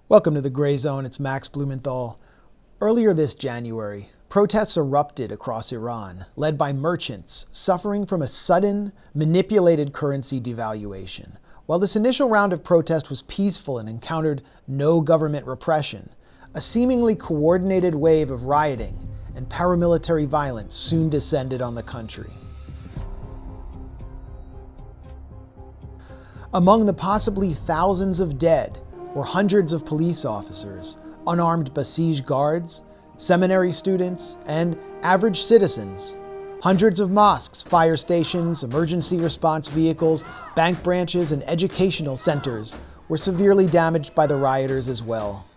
Welcome to the Grayzone. It's Max Blumenthal. Earlier this January, protests erupted across Iran, led by merchants suffering from a sudden, manipulated currency devaluation. While this initial round of protest was peaceful and encountered no government repression, a seemingly coordinated wave of rioting and paramilitary violence soon descended on the country. Among the possibly thousands of dead were hundreds of police officers, unarmed Basij guards, seminary students, and average citizens. Hundreds of mosques, fire stations, emergency response vehicles, bank branches, and educational centers were severely damaged by the rioters as well.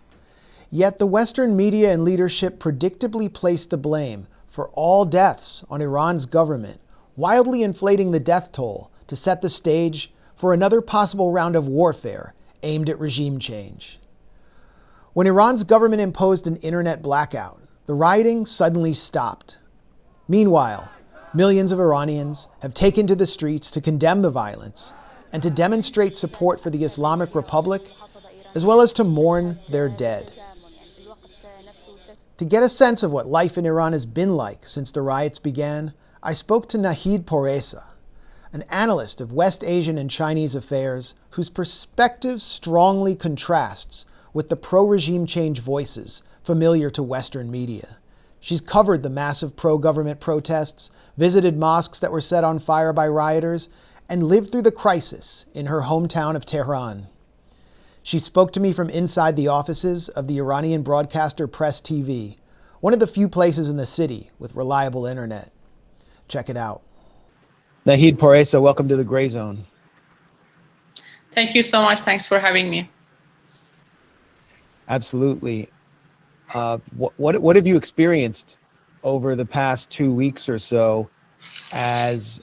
Yet the Western media and leadership predictably placed the blame for all deaths on Iran's government, wildly inflating the death toll to set the stage for another possible round of warfare aimed at regime change. When Iran's government imposed an internet blackout, the rioting suddenly stopped. Meanwhile, millions of Iranians have taken to the streets to condemn the violence and to demonstrate support for the Islamic Republic, as well as to mourn their dead. To get a sense of what life in Iran has been like since the riots began, I spoke to Nahid Poresa, an analyst of West Asian and Chinese affairs whose perspective strongly contrasts with the pro-regime change voices familiar to Western media. She's covered the massive pro-government protests, visited mosques that were set on fire by rioters, and lived through the crisis in her hometown of Tehran. She spoke to me from inside the offices of the Iranian broadcaster Press TV, one of the few places in the city with reliable internet. Check it out. Nahid Poresa, welcome to the Grayzone. Thank you so much. Thanks for having me. Absolutely. What have you experienced over the past 2 weeks or so, as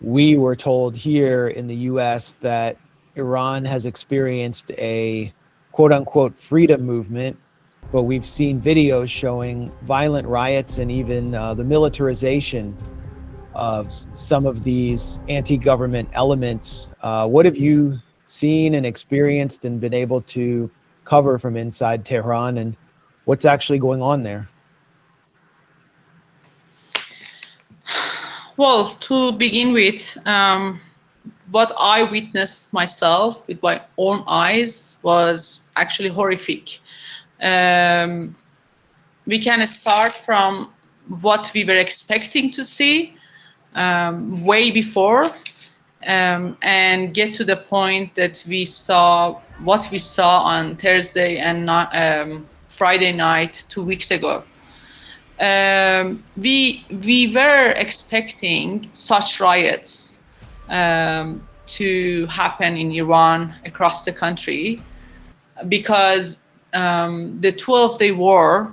we were told here in the U.S. that Iran has experienced a quote-unquote freedom movement, but we've seen videos showing violent riots and even the militarization of some of these anti-government elements. What have you seen and experienced and been able to cover from inside Tehran, and what's actually going on there? Well, to begin with, what I witnessed myself with my own eyes was actually horrific. We can start from what we were expecting to see way before, and get to the point that we saw what we saw on Thursday and Friday night 2 weeks ago. We were expecting such riots to happen in Iran across the country, because the 12-day war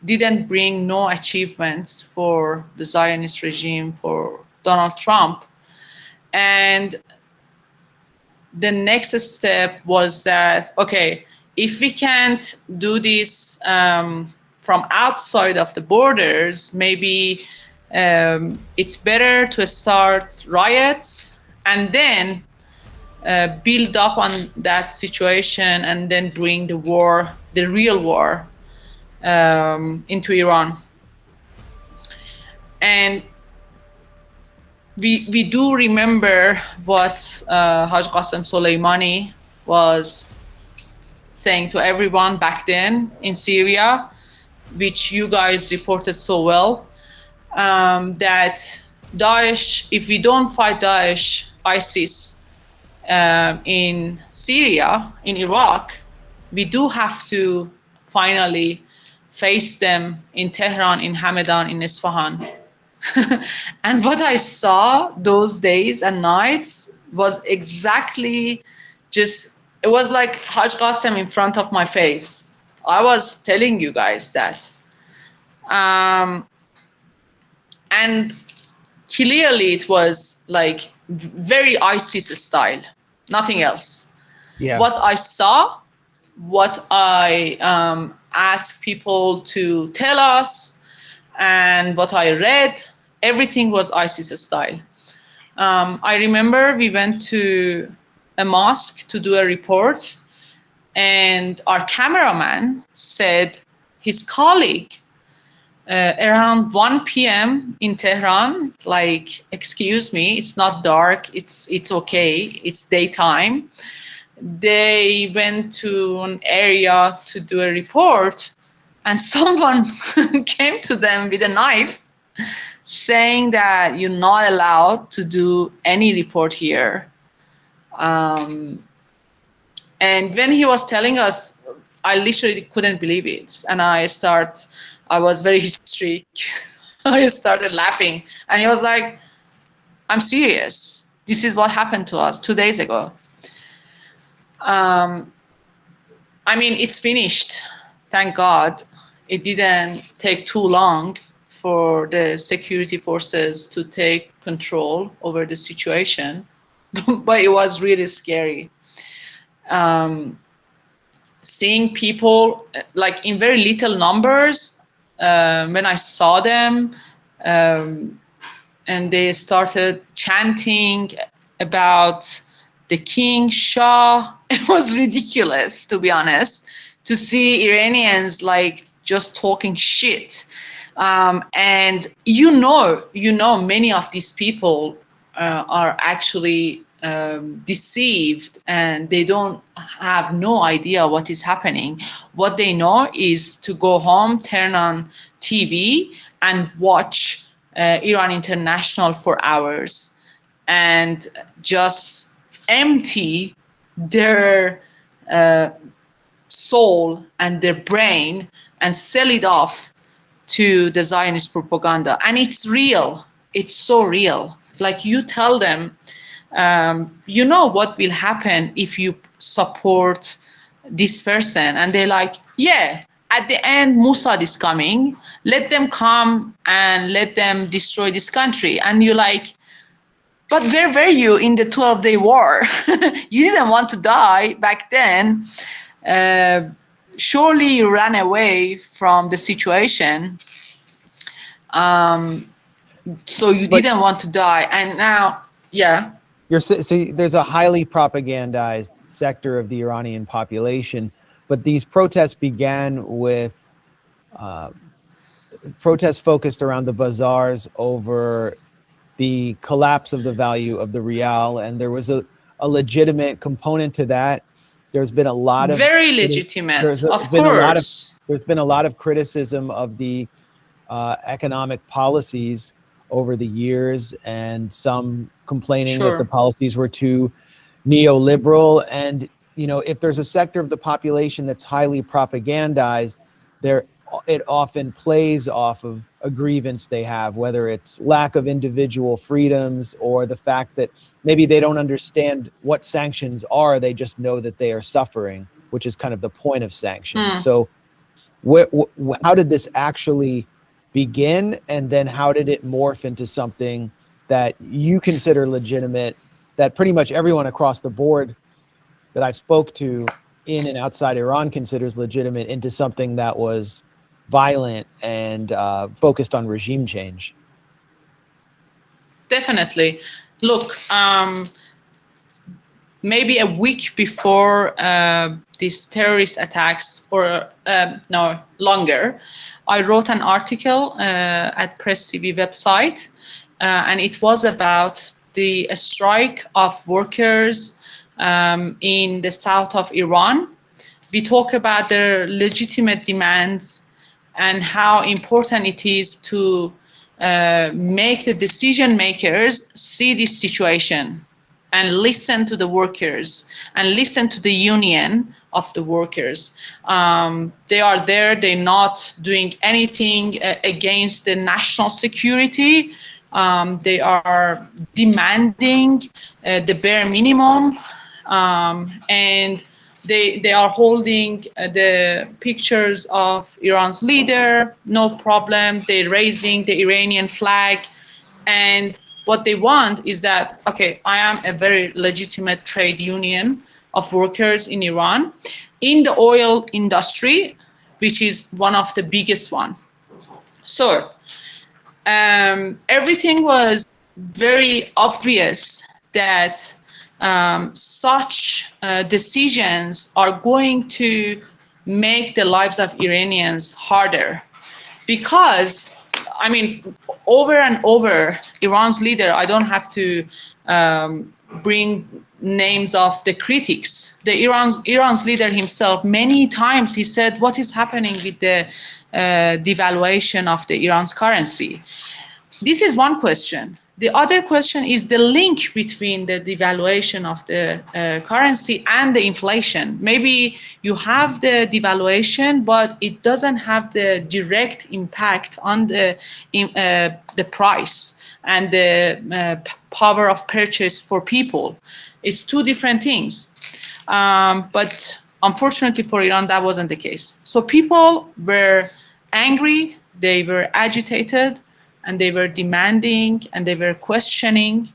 didn't bring no achievements for the Zionist regime, for Donald Trump. And the next step was that, okay, if we can't do this from outside of the borders, maybe it's better to start riots and then build up on that situation and then bring the war, the real war, into Iran. And we do remember what Haj Qasem Soleimani was saying to everyone back then in Syria, which you guys reported so well, that Daesh, if we don't fight Daesh, ISIS in Syria, in Iraq, we do have to finally face them in Tehran, in Hamadan, in Isfahan. And what I saw those days and nights was exactly it was like Haj Qasem in front of my face. I was telling you guys that. And clearly it was like very ISIS style, nothing else. Yeah. What I saw, what I asked people to tell us, and what I read, everything was ISIS style. I remember we went to a mosque to do a report, And our cameraman said his colleague around 1 p.m. in Tehran, like, excuse me, it's not dark, it's okay, it's daytime. They went to an area to do a report, and someone came to them with a knife saying that you're not allowed to do any report here. And when he was telling us, I literally couldn't believe it. And I was very hysteric. I started laughing. And he was like, I'm serious. This is what happened to us 2 days ago. I mean, it's finished. Thank God. It didn't take too long for the security forces to take control over the situation, but it was really scary. Seeing people like in very little numbers, when I saw them, and they started chanting about the king, Shah. It was ridiculous, to be honest, to see Iranians like just talking shit. And many of these people are actually deceived, and they don't have no idea what is happening. What they know is to go home, turn on TV, and watch Iran International for hours, and just empty their soul and their brain and sell it off to the Zionist propaganda. And it's real. It's so real. Like, you tell them, you know what will happen if you support this person, and they're like, yeah, at the end Mossad is coming, let them come and let them destroy this country. And you're like, but where were you in the 12-day war? You didn't want to die back then. Surely you ran away from the situation, so you didn't want to die. And now, yeah. So there's a highly propagandized sector of the Iranian population, but these protests began with protests focused around the bazaars over the collapse of the value of the rial, and there was a legitimate component to that. There's been a lot of very legitimate, of course. There's been a lot of criticism of the economic policies over the years, and some complaining that the policies were too neoliberal. And if there's a sector of the population that's highly propagandized, it often plays off of a grievance they have, whether it's lack of individual freedoms or the fact that maybe they don't understand what sanctions are. They just know that they are suffering, which is kind of the point of sanctions. So how did this actually begin? And then how did it morph into something that you consider legitimate, that pretty much everyone across the board that I've spoke to in and outside Iran considers legitimate, into something that was violent and focused on regime change? Definitely. Look, maybe a week before these terrorist attacks, or no, longer, I wrote an article at Press TV website, and it was about the strike of workers in the south of Iran. We talk about their legitimate demands and how important it is to make the decision makers see this situation and listen to the workers and listen to the union of the workers. They are there, they're not doing anything against the national security. They are demanding the bare minimum, and they are holding the pictures of Iran's leader, no problem. They're raising the Iranian flag. And what they want is that, okay, I am a very legitimate trade union of workers in Iran, in the oil industry, which is one of the biggest one. So everything was very obvious that such decisions are going to make the lives of Iranians harder. Because, I mean, over and over, Iran's leader, I don't have to bring names of the critics. Iran's leader himself, many times he said, what is happening with the devaluation of the Iran's currency? This is one question. The other question is the link between the devaluation of the currency and the inflation. Maybe you have the devaluation, but it doesn't have the direct impact on the price and the power of purchase for people. It's two different things. But unfortunately for Iran, that wasn't the case. So people were angry, they were agitated, and they were demanding and they were questioning.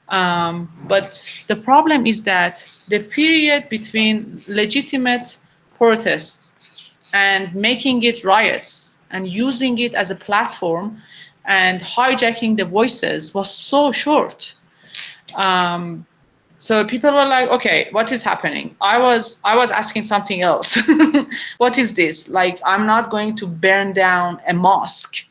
But the problem is that the period between legitimate protests and making it riots and using it as a platform and hijacking the voices was so short. So people were like, okay, what is happening? I was asking something else. What is this? Like, I'm not going to burn down a mosque.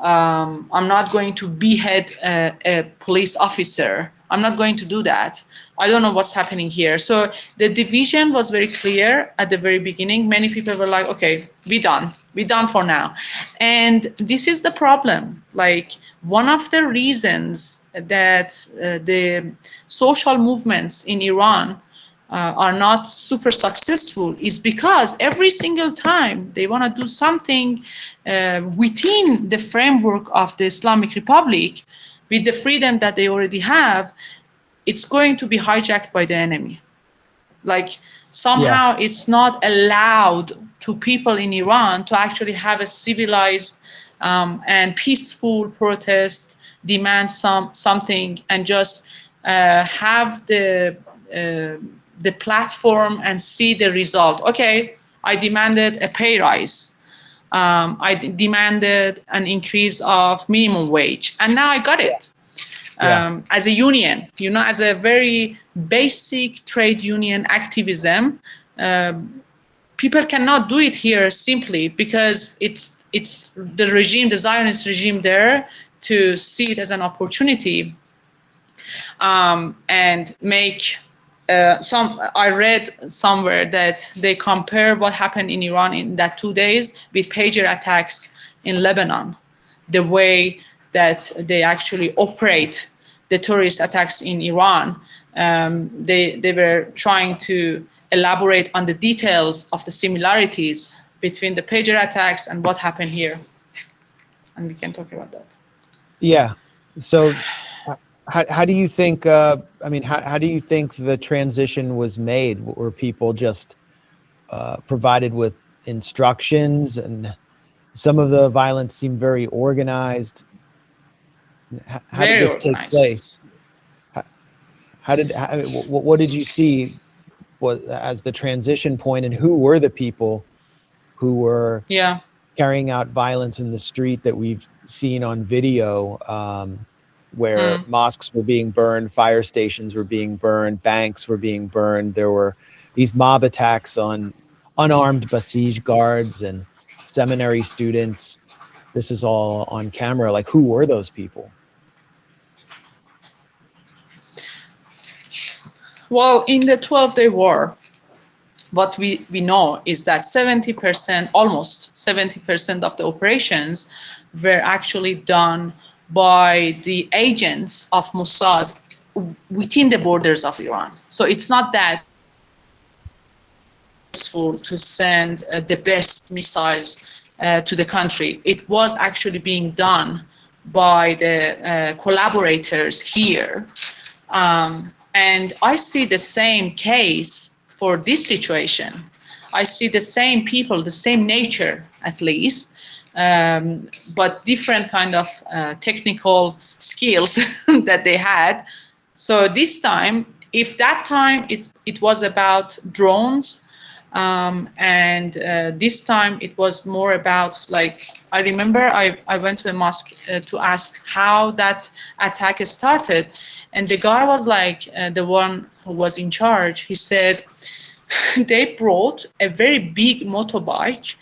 I'm not going to behead a police officer. I'm not going to do that. I don't know what's happening here. So the division was very clear at the very beginning. Many people were like, okay, we're done for now. And this is the problem. Like, one of the reasons that the social movements in Iran are not super successful is because every single time they want to do something within the framework of the Islamic Republic, with the freedom that they already have, it's going to be hijacked by the enemy. Like, somehow it's not allowed to people in Iran to actually have a civilized and peaceful protest, demand something, and just have the platform and see the result. Okay, I demanded a pay rise. I demanded an increase of minimum wage, and now I got it. As a union, as a very basic trade union activism, people cannot do it here simply because it's the regime, the Zionist regime there, to see it as an opportunity and make I read somewhere that they compare what happened in Iran in that 2 days with pager attacks in Lebanon, the way that they actually operate the terrorist attacks in Iran. They were trying to elaborate on the details of the similarities between the pager attacks and what happened here. And we can talk about that. Yeah. So how do you think, how do you think the transition was made? Were people just provided with instructions, and some of the violence seemed very organized? How did this take place? What did you see as the transition point, and who were the people who were carrying out violence in the street that we've seen on video, where mosques were being burned, fire stations were being burned, banks were being burned? There were these mob attacks on unarmed Basij guards and seminary students. This is all on camera. Like, who were those people? Well, in the 12-day war, what we know is that 70%, almost 70% of the operations were actually done by the agents of Mossad within the borders of Iran. So it's not that useful to send the best missiles to the country. It was actually being done by the collaborators here. And I see the same case for this situation. I see the same people, the same nature at least, but different kind of technical skills that they had. So this time, if that time it was about drones And this time it was more about, like, I remember I went to a mosque to ask how that attack started, and the guy was like, the one who was in charge, he said they brought a very big motorbike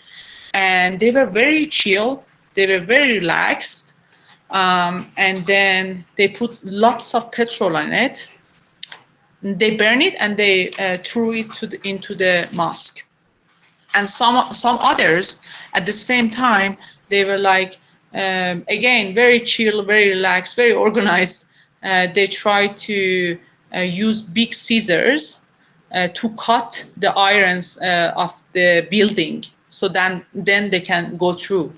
and they were very chill, they were very relaxed, and then they put lots of petrol on it, they burn it, and they threw it into the mosque. And some others at the same time, they were like, again, very chill, very relaxed, very organized. They try to use big scissors to cut the irons of the building, so then they can go through.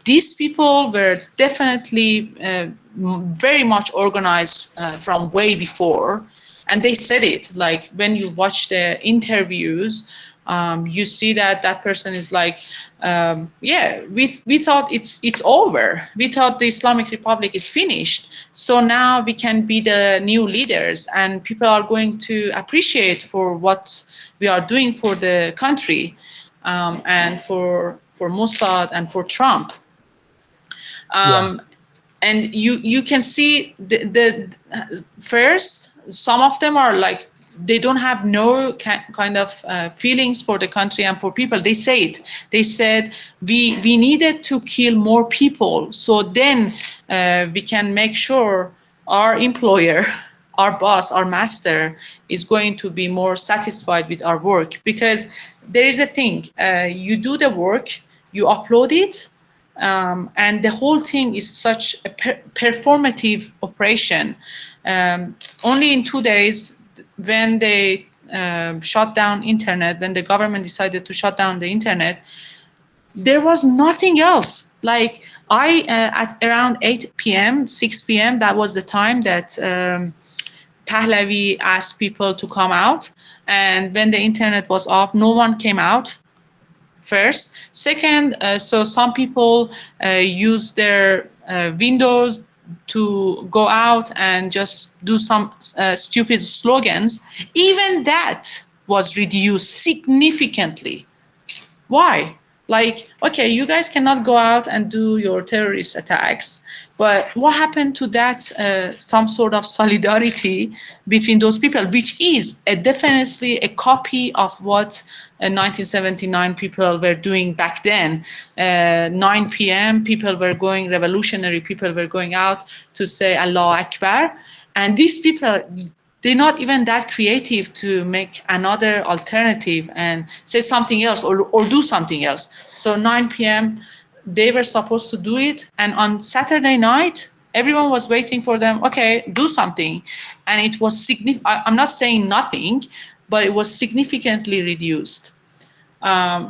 These people were definitely very much organized from way before, and they said it. Like, when you watch the interviews, you see that that person is like, yeah, we thought it's over. We thought the Islamic Republic is finished. So now we can be the new leaders, and people are going to appreciate for what we are doing for the country, and for Mossad and for Trump. Yeah. And you can see the first, some of them are like, they don't have no kind of feelings for the country and for people. They say it. They said we needed to kill more people, so then we can make sure our employer, our boss, our master is going to be more satisfied with our work. Because there is a thing, you do the work, you upload it, and the whole thing is such a performative operation. Only in 2 days, when they shut down internet, when the government decided to shut down the internet, there was nothing else. Like, I at around 8 p.m., 6 p.m., that was the time that Pahlavi asked people to come out. And when the internet was off, no one came out. First. Second, so some people use their windows to go out and just do some stupid slogans. Even that was reduced significantly. Why? Like, okay, you guys cannot go out and do your terrorist attacks, but what happened to that some sort of solidarity between those people, which is definitely a copy of what 1979 people were doing back then. 9 p.m. people were going, revolutionary people were going out to say Allah Akbar, and these people, they're not even that creative to make another alternative and say something else, or do something else. So 9 p.m. they were supposed to do it, and on Saturday night everyone was waiting for them. Okay, do something, and it was I'm not saying nothing, but it was significantly reduced,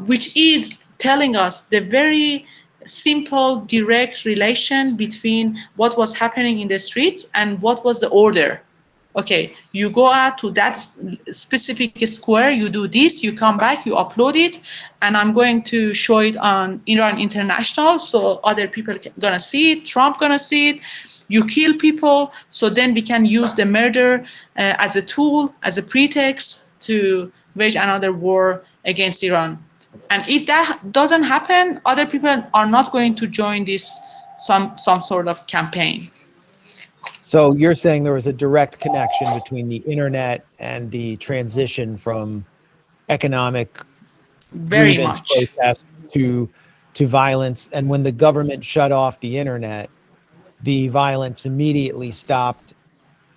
which is telling us the very simple, direct relation between what was happening in the streets and what was the order. Okay, you go out to that specific square, you do this, you come back, you upload it, and I'm going to show it on Iran International, so other people gonna see it, Trump gonna see it. You kill people, so then we can use the murder as a tool, as a pretext to wage another war against Iran. And if that doesn't happen, other people are not going to join this some sort of campaign. So you're saying there was a direct connection between the internet and the transition from economic Very grievance much. protests to violence, and when the government shut off the internet, the violence immediately stopped.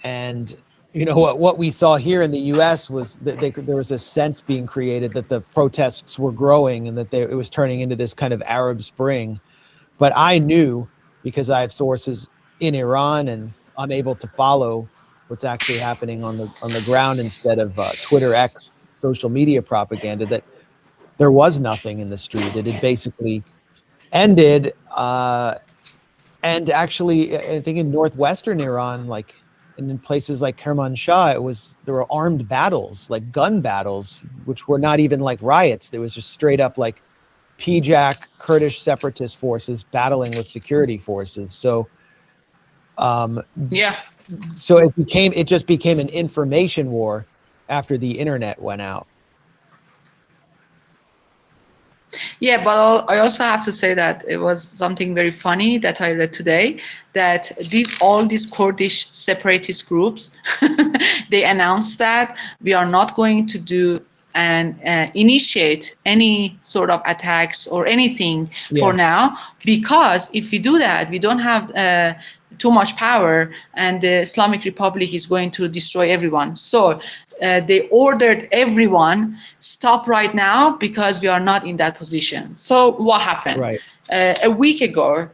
And you know what we saw here in the U.S. was that there was a sense being created that the protests were growing and that it was turning into this kind of Arab Spring. But I knew, because I have sources in Iran and I'm able to follow what's actually happening on the ground instead of Twitter X social media propaganda, that there was nothing in the street. It had basically ended. And actually, I think in northwestern Iran, like, and in places like Kermanshah, there were armed battles, like gun battles, which were not even like riots. There was just straight up like PJAK, Kurdish separatist forces battling with security forces. So, Yeah. so it just became an information war, after the internet went out. Yeah, but I also have to say that it was something very funny that I read today, that all these Kurdish separatist groups, they announced that we are not going to do and initiate any sort of attacks or anything for Yeah. now, because if we do that, we don't have too much power, and the Islamic Republic is going to destroy everyone. So they ordered everyone stop right now because we are not in that position. So what happened? Right. A week ago,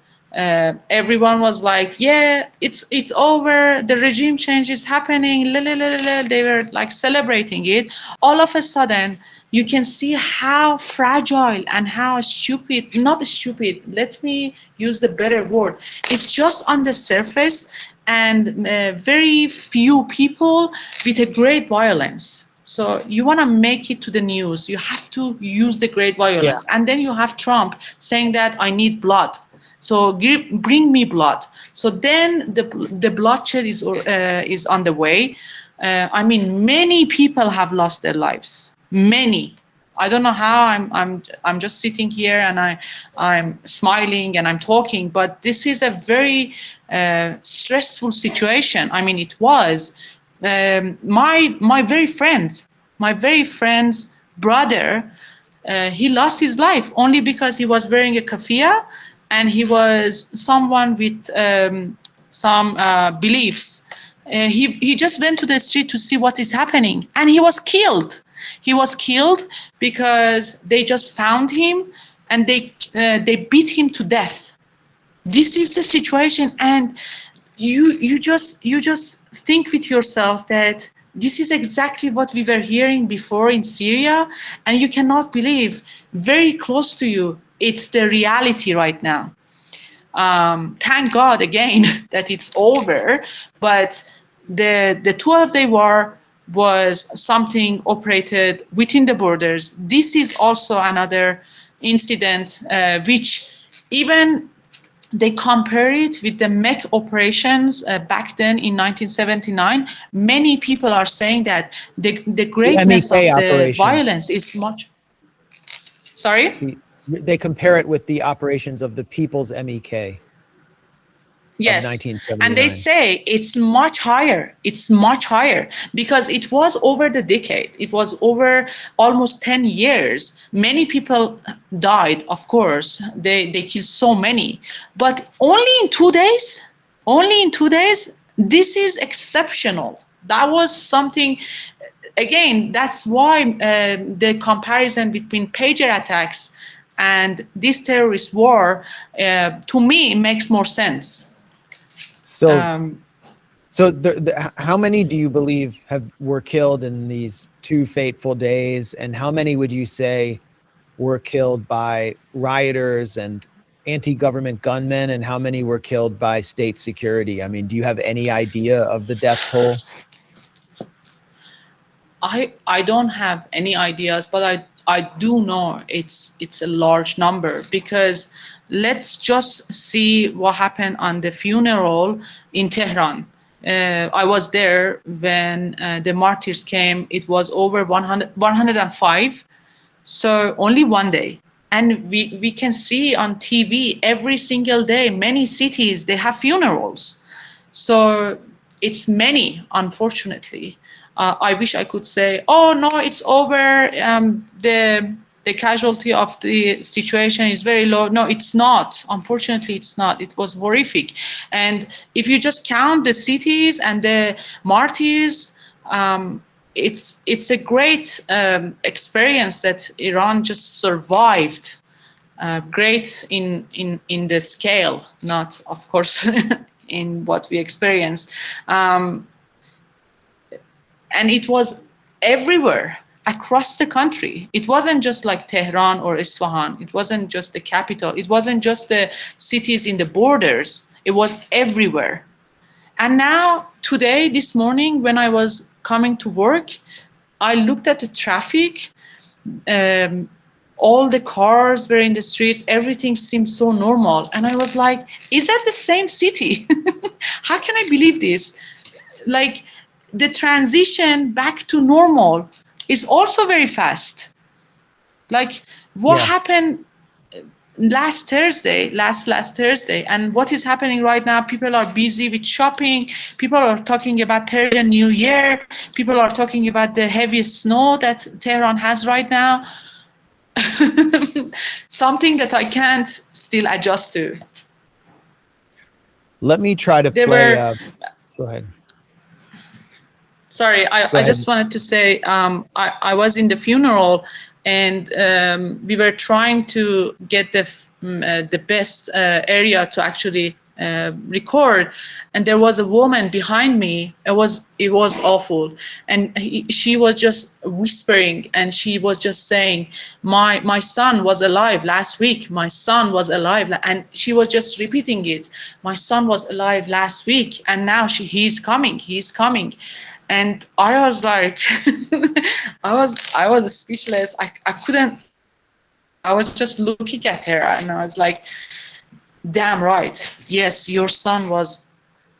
everyone was like, "Yeah, it's over. The regime change is happening." La, la, la, la, la. They were like celebrating it. All of a sudden, you can see how fragile and how stupid, not stupid, let me use the better word. It's just on the surface, and very few people with a great violence. So you want to make it to the news, you have to use the great Yeah. violence. And then you have Trump saying that I need blood. So bring me blood. So then the bloodshed is on the way. I mean, many people have lost their lives. Many. I don't know how. I'm just sitting here and I'm smiling and I'm talking, but this is a very stressful situation. I mean, it was my very friend's brother. He lost his life only because he was wearing a kafia, and he was someone with some beliefs. He just went to the street to see what is happening, and he was killed. He was killed because they just found him, and they beat him to death. This is the situation, and you just think with yourself that this is exactly what we were hearing before in Syria, and you cannot believe very close to you it's the reality right now. Thank God again that it's over, but the 12-day war was something operated within the borders. This is also another incident which even they compare it with the MEC operations back then in 1979. Many people are saying that the The greatness MEK of the operation. violence is much. Sorry? They compare it with the operations of the People's MEK of Yes, and they 1979. say it's much higher. It's much higher because it was over the decade. It was over almost 10 years. Many people died, of course. They killed so many. But only in 2 days, this is exceptional. That was something, again, that's why the comparison between pager attacks and this terrorist war, to me, makes more sense. So, Um, how many do you believe were killed in these 2 fateful days, and how many would you say were killed by rioters and anti-government gunmen, and how many were killed by state security? I mean, do you have any idea of the death toll? I don't have any ideas, but I do know it's a large number, because let's just see what happened on the funeral in Tehran. I was there when the martyrs came. It was over 105. So only one day. And we can see on TV every single day, many cities, they have funerals. So it's many, unfortunately. I wish I could say, oh no, it's over. The casualty of the situation is very low. No, it's not. Unfortunately, it's not. It was horrific. And if you just count the cities and the martyrs, it's a great experience that Iran just survived. Great in the scale, not of course in what we experienced. And it was everywhere across the country. It wasn't just like Tehran or Isfahan. It wasn't just the capital. It wasn't just the cities in the borders. It was everywhere. And now, today, this morning, when I was coming to work, I looked at the traffic. Um, all the cars were in the streets. Everything seemed so normal. And I was like, is that the same city? How can I believe this? Like, the transition back to normal is also very fast. Like what happened last Thursday, and what is happening right now? People are busy with shopping. People are talking about Persian New Year. People are talking about the heavy snow that Tehran has right now. Something that I can't still adjust to. Let me try to play. Go ahead. Sorry, I just wanted to say I was in the funeral, and we were trying to get the best area to actually record, and there was a woman behind me. It was awful, and she was just whispering, and she was just saying, my son was alive last week. My son was alive, and she was just repeating it. My son was alive last week, and now he's coming. He's coming. And I was like, I was speechless. I couldn't. I was just looking at her, and I was like, damn right. Yes, your son was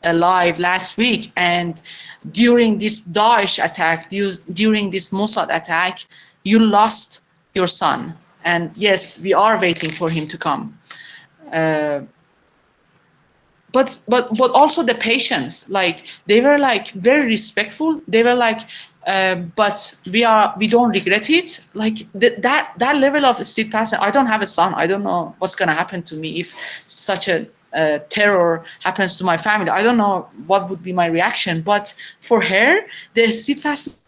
alive last week, and during this Daesh attack, during this Mossad attack, you lost your son. And yes, we are waiting for him to come. But also the patients, like they were like very respectful. They were like, but we don't regret it. Like that level of steadfastness. I don't have a son. I don't know what's gonna happen to me if such a terror happens to my family. I don't know what would be my reaction. But for her, the steadfastness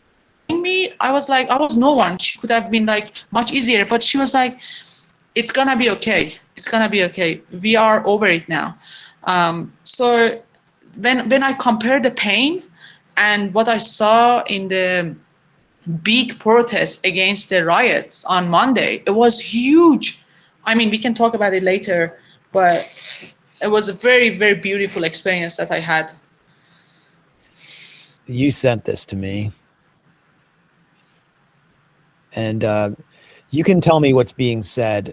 in me, I was like, I was no one. She could have been like much easier, but she was like, it's gonna be okay. It's gonna be okay. We are over it now. So when I compare the pain and what I saw in the big protest against the riots on Monday, it was huge. I mean, we can talk about it later, but it was a very, very beautiful experience that I had. You sent this to me. And you can tell me what's being said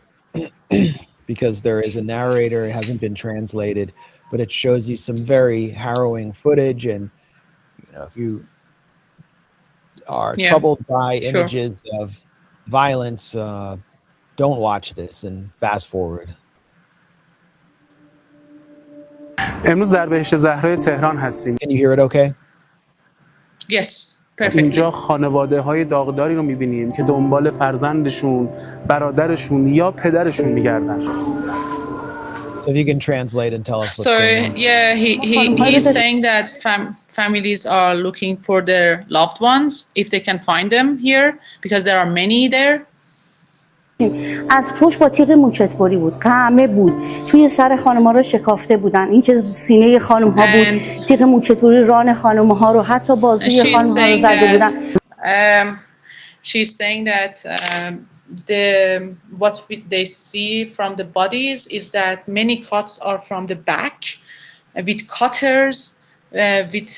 because there is a narrator. It hasn't been translated, but it shows you some very harrowing footage. And if you are troubled by images of violence, don't watch this and fast forward. امروز در بهشت زهرای تهران هستیم. Can you hear it okay? Yes. اینجا خانواده‌های داغداری رو می‌بینیم که دنبال فرزندشون، برادرشون یا پدرشون می‌گردن. So if you can translate and tell us what's so going on. yeah, he's saying that families are looking for their loved ones if they can find them here because there are many there. از پشت با تیغ موکتبری بود، قمه بود، توی سر خانم‌ها رو شکافته بودن، این که سینه خانم‌ها بود، تیغ موکتبری ران خانم‌ها رو، حتی بازوی خانم‌ها رو زده بودن. She's saying that what they see from the bodies is that many cuts are from the back with cutters. With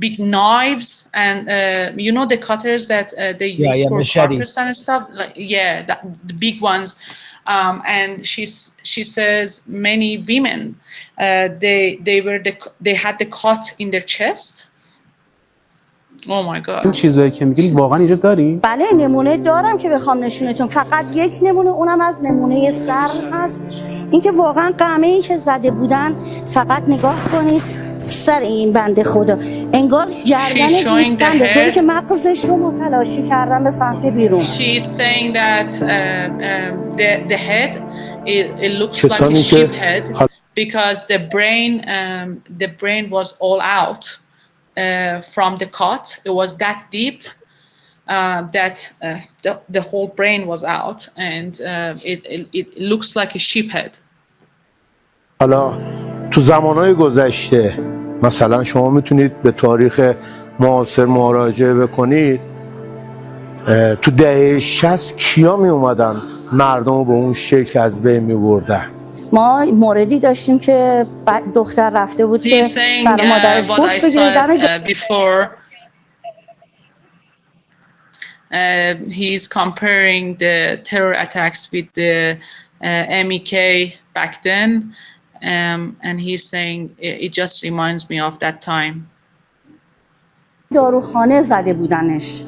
big knives, and the cutters that they use for carpets and stuff, like the big ones. And she says many women they had the cut in their chest. Oh my god. این چیزایی که میگین واقعا اینجا داری؟ بله، نمونه دارم که بخوام نشونتون. فقط یک نمونه، اونم از نمونه سر هست. اینکه واقعا قمه‌ای که زده بودن، فقط نگاه کنید سر این بنده خدا، انگار گردن نیستن، طوری که مغزش رو متلاشی کردن به سمت بیرون. She's saying that the head it looks like a sheep head because the brain was all out from the cut. It was that deep that the whole brain was out, and it looks like a sheep head. حالا تو زمانهای گذشته مثلا شما میتونید به تاریخ معاصر مراجعه بکنید، تو دهه 60 کیا می اومدن مردم رو به اون شکل از بین می بردن؟ ما موردی داشتیم که دختر رفته بود که برای مادرش بوس بگیره. He's comparing the terror attacks with the MEK back then, and he's saying it just reminds me of that time. داروخانه زده بودنش.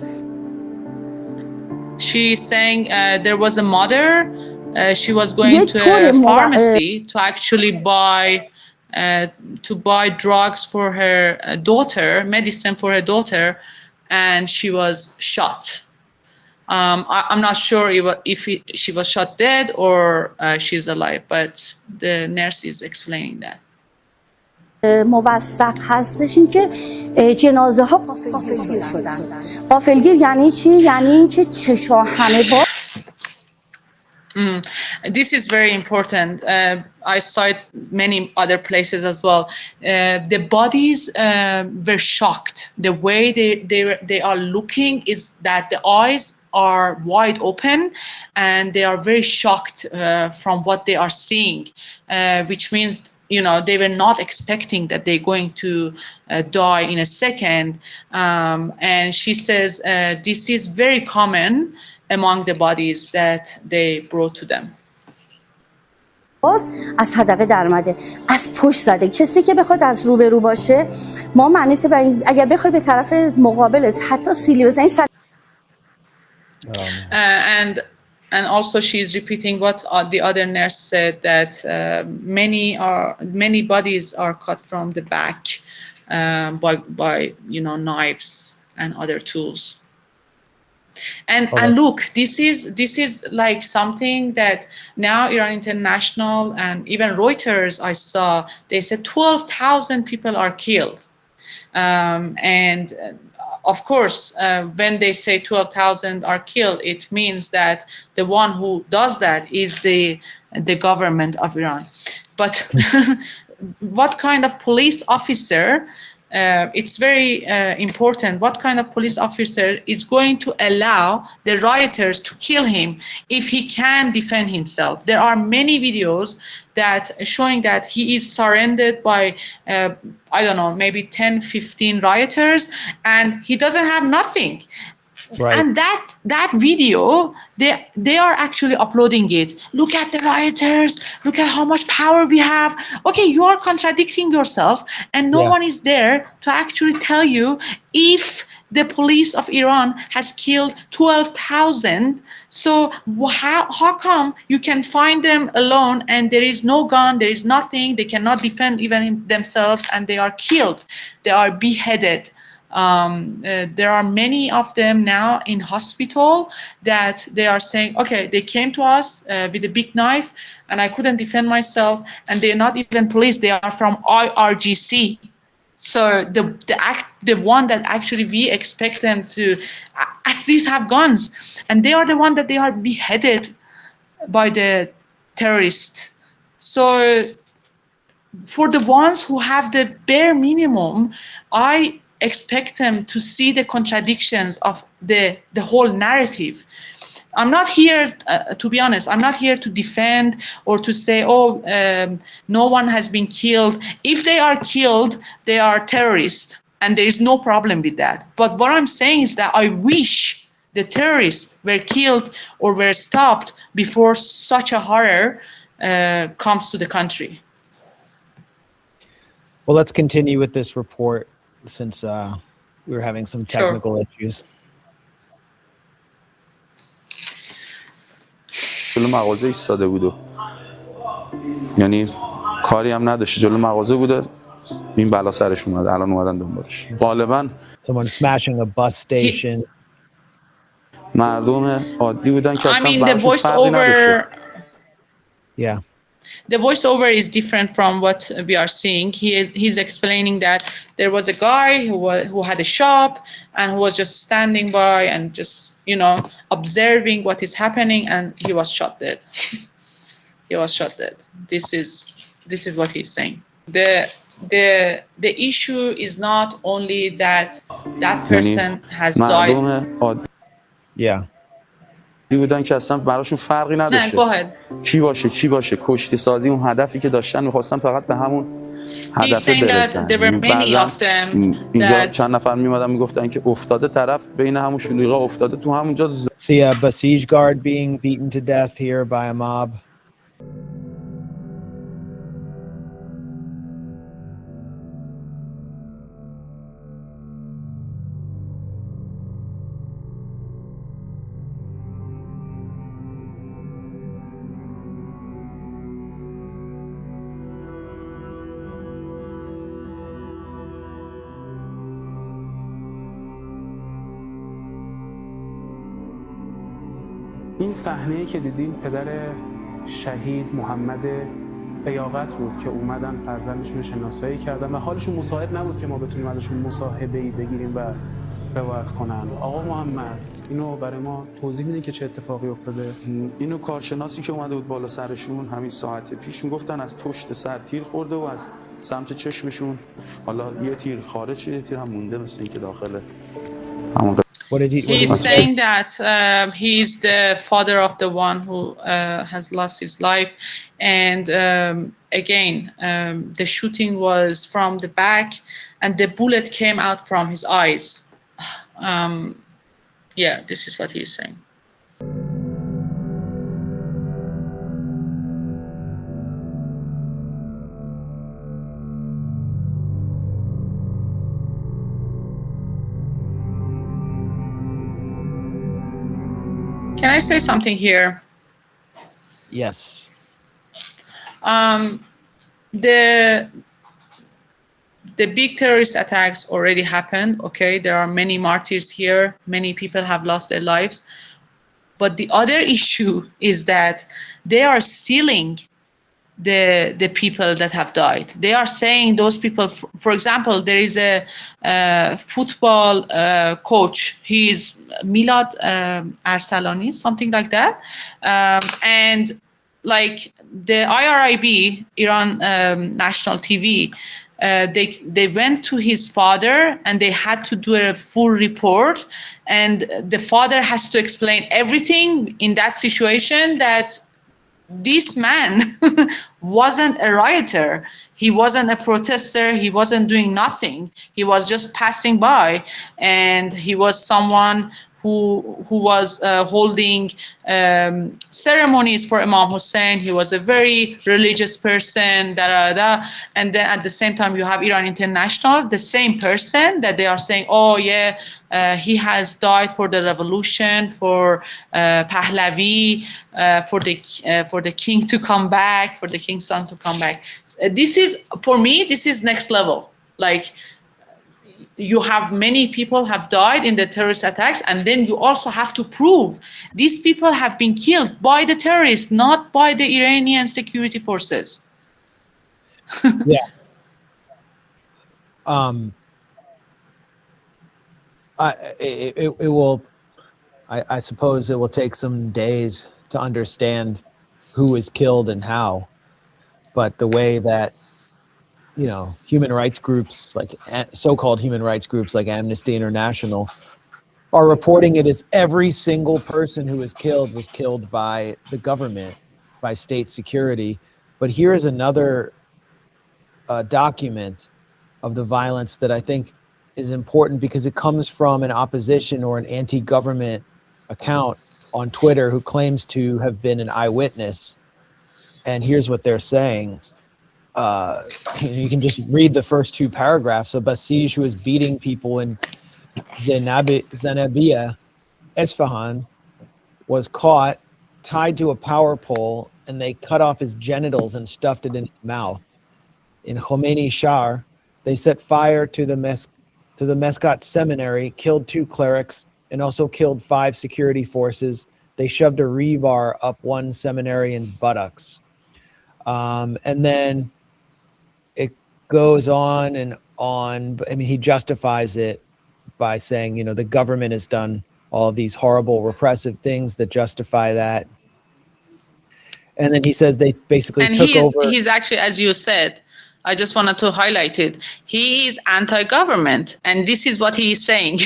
She's saying there was a mother. She was going to a pharmacy to actually buy drugs for her daughter, medicine for her daughter, and she was shot. I'm not sure if she was shot dead or she's alive, but the nurse is explaining that. موثق هستش این که جنازه ها غافلگیر شدن. غافلگیر یعنی چی؟ یعنی اینکه چشا همه با This is very important. I saw it many other places as well. The bodies were shocked. The way they are looking is that the eyes are wide open and they are very shocked from what they are seeing, which means they were not expecting that they're going to die in a second. And she says this is very common among the bodies that they brought to them. از حدقه در اومده، از پشت زده. کسی که بخواد از رو به رو باشه، ما معنیته اگر بخوای به طرف مقابلت حتی سیلی بزنی and also she's repeating what the other nurse said, that many bodies are cut from the back by knives and other tools. And look, this is like something that now Iran International and even Reuters, I saw, they said 12,000 people are killed. And of course, when they say 12,000 are killed, it means that the one who does that is the government of Iran. But what kind of police officer, it's very important, what kind of police officer is going to allow the rioters to kill him if he can defend himself? There are many videos that showing that he is surrounded by I don't know, maybe 10, 15 rioters, and he doesn't have nothing. Right. And that video, they are actually uploading it. Look at the rioters. Look at how much power we have. Okay, you are contradicting yourself, and no one is there to actually tell you if the police of Iran has killed 12,000. So how come you can find them alone and there is no gun, there is nothing, they cannot defend even themselves, and they are killed, they are beheaded. There are many of them now in hospital that they are saying, okay, they came to us with a big knife and I couldn't defend myself, and they're not even police, they are from IRGC. So the one that actually we expect them to at least have guns, and they are the one that they are beheaded by the terrorists. So for the ones who have the bare minimum, I expect them to see the contradictions of the whole narrative. I'm not here, to be honest, I'm not here to defend or to say, no one has been killed. If they are killed, they are terrorists, and there is no problem with that. But what I'm saying is that I wish the terrorists were killed or were stopped before such a horror comes to the country. Well, let's continue with this report since we were having some technical issues. جلو مغازه ایستاده بود، یعنی کاری هم نداشت، جلو مغازه بوده، این بلا سرش اومد، الان اومدن دنبالش. غالبا someone smashing a bus station. مردم عادی بودن که اصلا براشون فرقی نداشت. Yeah. The voiceover is different from what we are seeing. He's explaining that there was a guy who had a shop and who was just standing by and just observing what is happening, and he was shot dead. He was shot dead. This is what he's saying. The issue is not only that person has died. Yeah. بودن که اصلا براشون فرقی نداشته چی باشه کشتی سازی اون هدفی که داشتن می‌خواستن فقط به همون هدف برسن. اینجا چند نفر میمدن میگفتن که افتاده طرف بین همون شلوغا افتاده تو همونجا. See a besiege guard being beaten to death here by a mob. این صحنه‌ای که دیدین پدر شهید محمد قیاقت بود که اومدن فرزندشون رو شناسایی کردن و حالشون مساعد نبود که ما بتونیم ازشون مصاحبه‌ای بگیریم و روایت کنن. آقا محمد اینو برای ما توضیح میدین که چه اتفاقی افتاده؟ اینو کارشناسی که اومده بود بالا سرشون همین ساعت پیش میگفتن از پشت سر تیر خورده و از سمت چشمشون حالا یه تیر خارج یه تیر هم مونده مثل اینکه داخله همون. He's saying that he's the father of the one who has lost his life, and again the shooting was from the back and the bullet came out from his eyes. Yeah, this is what he's saying. Can I say something here? Yes. The big terrorist attacks already happened. Okay, there are many martyrs here. Many people have lost their lives. But the other issue is that they are stealing the people that have died. They are saying those people, for example, there is a football coach. He is Milad Arsalani, something like that. And like the IRIB, Iran National TV, they went to his father and they had to do a full report. And the father has to explain everything in that situation, that this man wasn't a rioter. He wasn't a protester. He wasn't doing nothing. He was just passing by, and he was someone who was holding ceremonies for Imam Hussein. He was a very religious person, and then at the same time you have Iran International, the same person that they are saying, oh yeah, he has died for the revolution, for Pahlavi, for the king to come back, for the king's son to come back. This is, for me, this is next level. Like, you have many people have died in the terrorist attacks, and then you also have to prove these people have been killed by the terrorists, not by the Iranian security forces. Yeah. It will, I suppose it will take some days to understand who is killed and how, but the way that, you know, human rights groups, like so-called human rights groups like Amnesty International, are reporting it as every single person who was killed by the government, by state security. But here is another document of the violence that I think is important, because it comes from an opposition or an anti-government account on Twitter who claims to have been an eyewitness. And here's what they're saying. You can just read the first two paragraphs. So Basij, who was beating people in Zanabia, Esfahan, was caught, tied to a power pole, and they cut off his genitals and stuffed it in his mouth. In Khomeini Shar, they set fire to the Meskat seminary, killed 2 clerics, and also killed 5 security forces. They shoved a rebar up one seminarian's buttocks. And then it goes on and on. I mean, he justifies it by saying, you know, the government has done all these horrible repressive things that justify that. And then he says they basically took over. And he's actually, as you said, I just wanted to highlight it. He is anti-government, and this is what he is saying.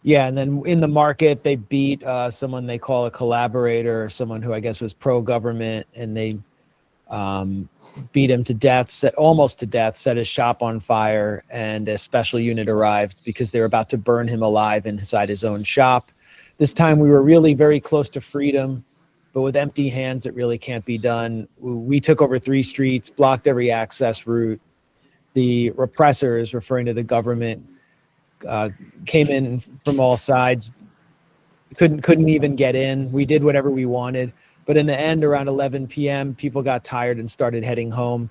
Yeah, and then in the market, they beat someone they call a collaborator, or someone who I guess was pro-government, and they beat him to death, almost to death, set his shop on fire, and a special unit arrived because they were about to burn him alive inside his own shop. This time we were really very close to freedom, but with empty hands, it really can't be done. We took over 3 streets, blocked every access route. The repressors, referring to the government, came in from all sides, couldn't even get in. We did whatever we wanted. But in the end, around 11 p.m., people got tired and started heading home.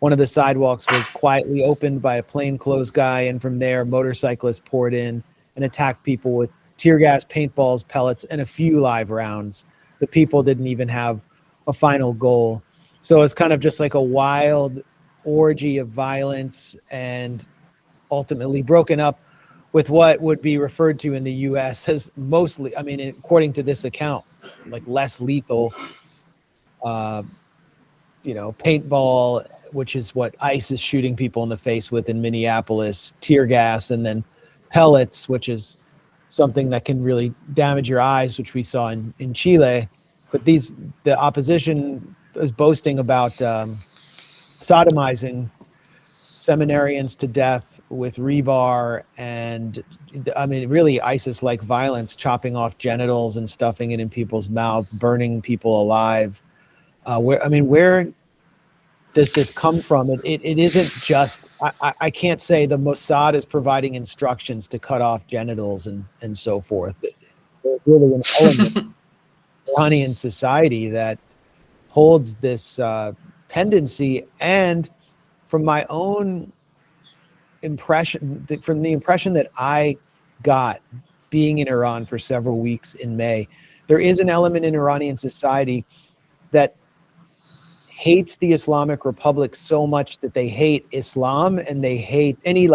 One of the sidewalks was quietly opened by a plainclothes guy, and from there, motorcyclists poured in and attacked people with tear gas, paintballs, pellets, and a few live rounds. The people didn't even have a final goal. So it's kind of just like a wild orgy of violence, and ultimately broken up with what would be referred to in the U.S. as mostly, I mean, according to this account, like less lethal, paintball, which is what ICE is shooting people in the face with in Minneapolis, tear gas, and then pellets, which is something that can really damage your eyes, which we saw in Chile. But the opposition is boasting about sodomizing seminarians to death with rebar, and I mean, really ISIS-like violence, chopping off genitals and stuffing it in people's mouths, burning people alive. Where does this come from? It isn't just, I can't say the Mossad is providing instructions to cut off genitals and so forth. There's really an element of Iranian society that holds this tendency. And from my own impression, from the impression that I got being in Iran for several weeks in May, there is an element in Iranian society that hates the Islamic Republic so much that they hate Islam, and they hate any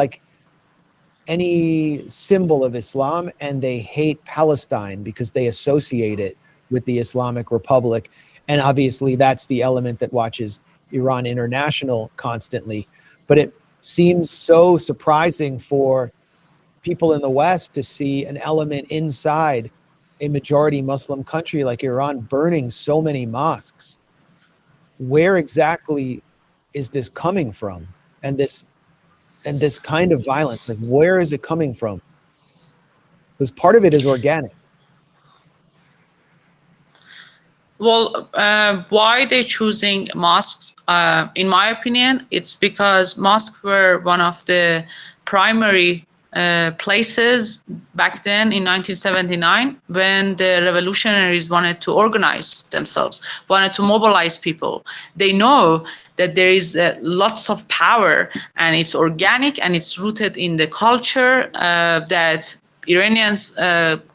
symbol of Islam, and they hate Palestine because they associate it with the Islamic Republic. And obviously that's the element that watches Iran International constantly. But it seems so surprising for people in the West to see an element inside a majority Muslim country like Iran burning so many mosques. Where exactly is this coming from? And this kind of violence, like, where is it coming from? Because part of it is organic. Well, why they're choosing mosques? In my opinion, it's because mosques were one of the primary places back then in 1979 when the revolutionaries wanted to organize themselves, wanted to mobilize people. They know that there is lots of power, and it's organic, and it's rooted in the culture that Iranians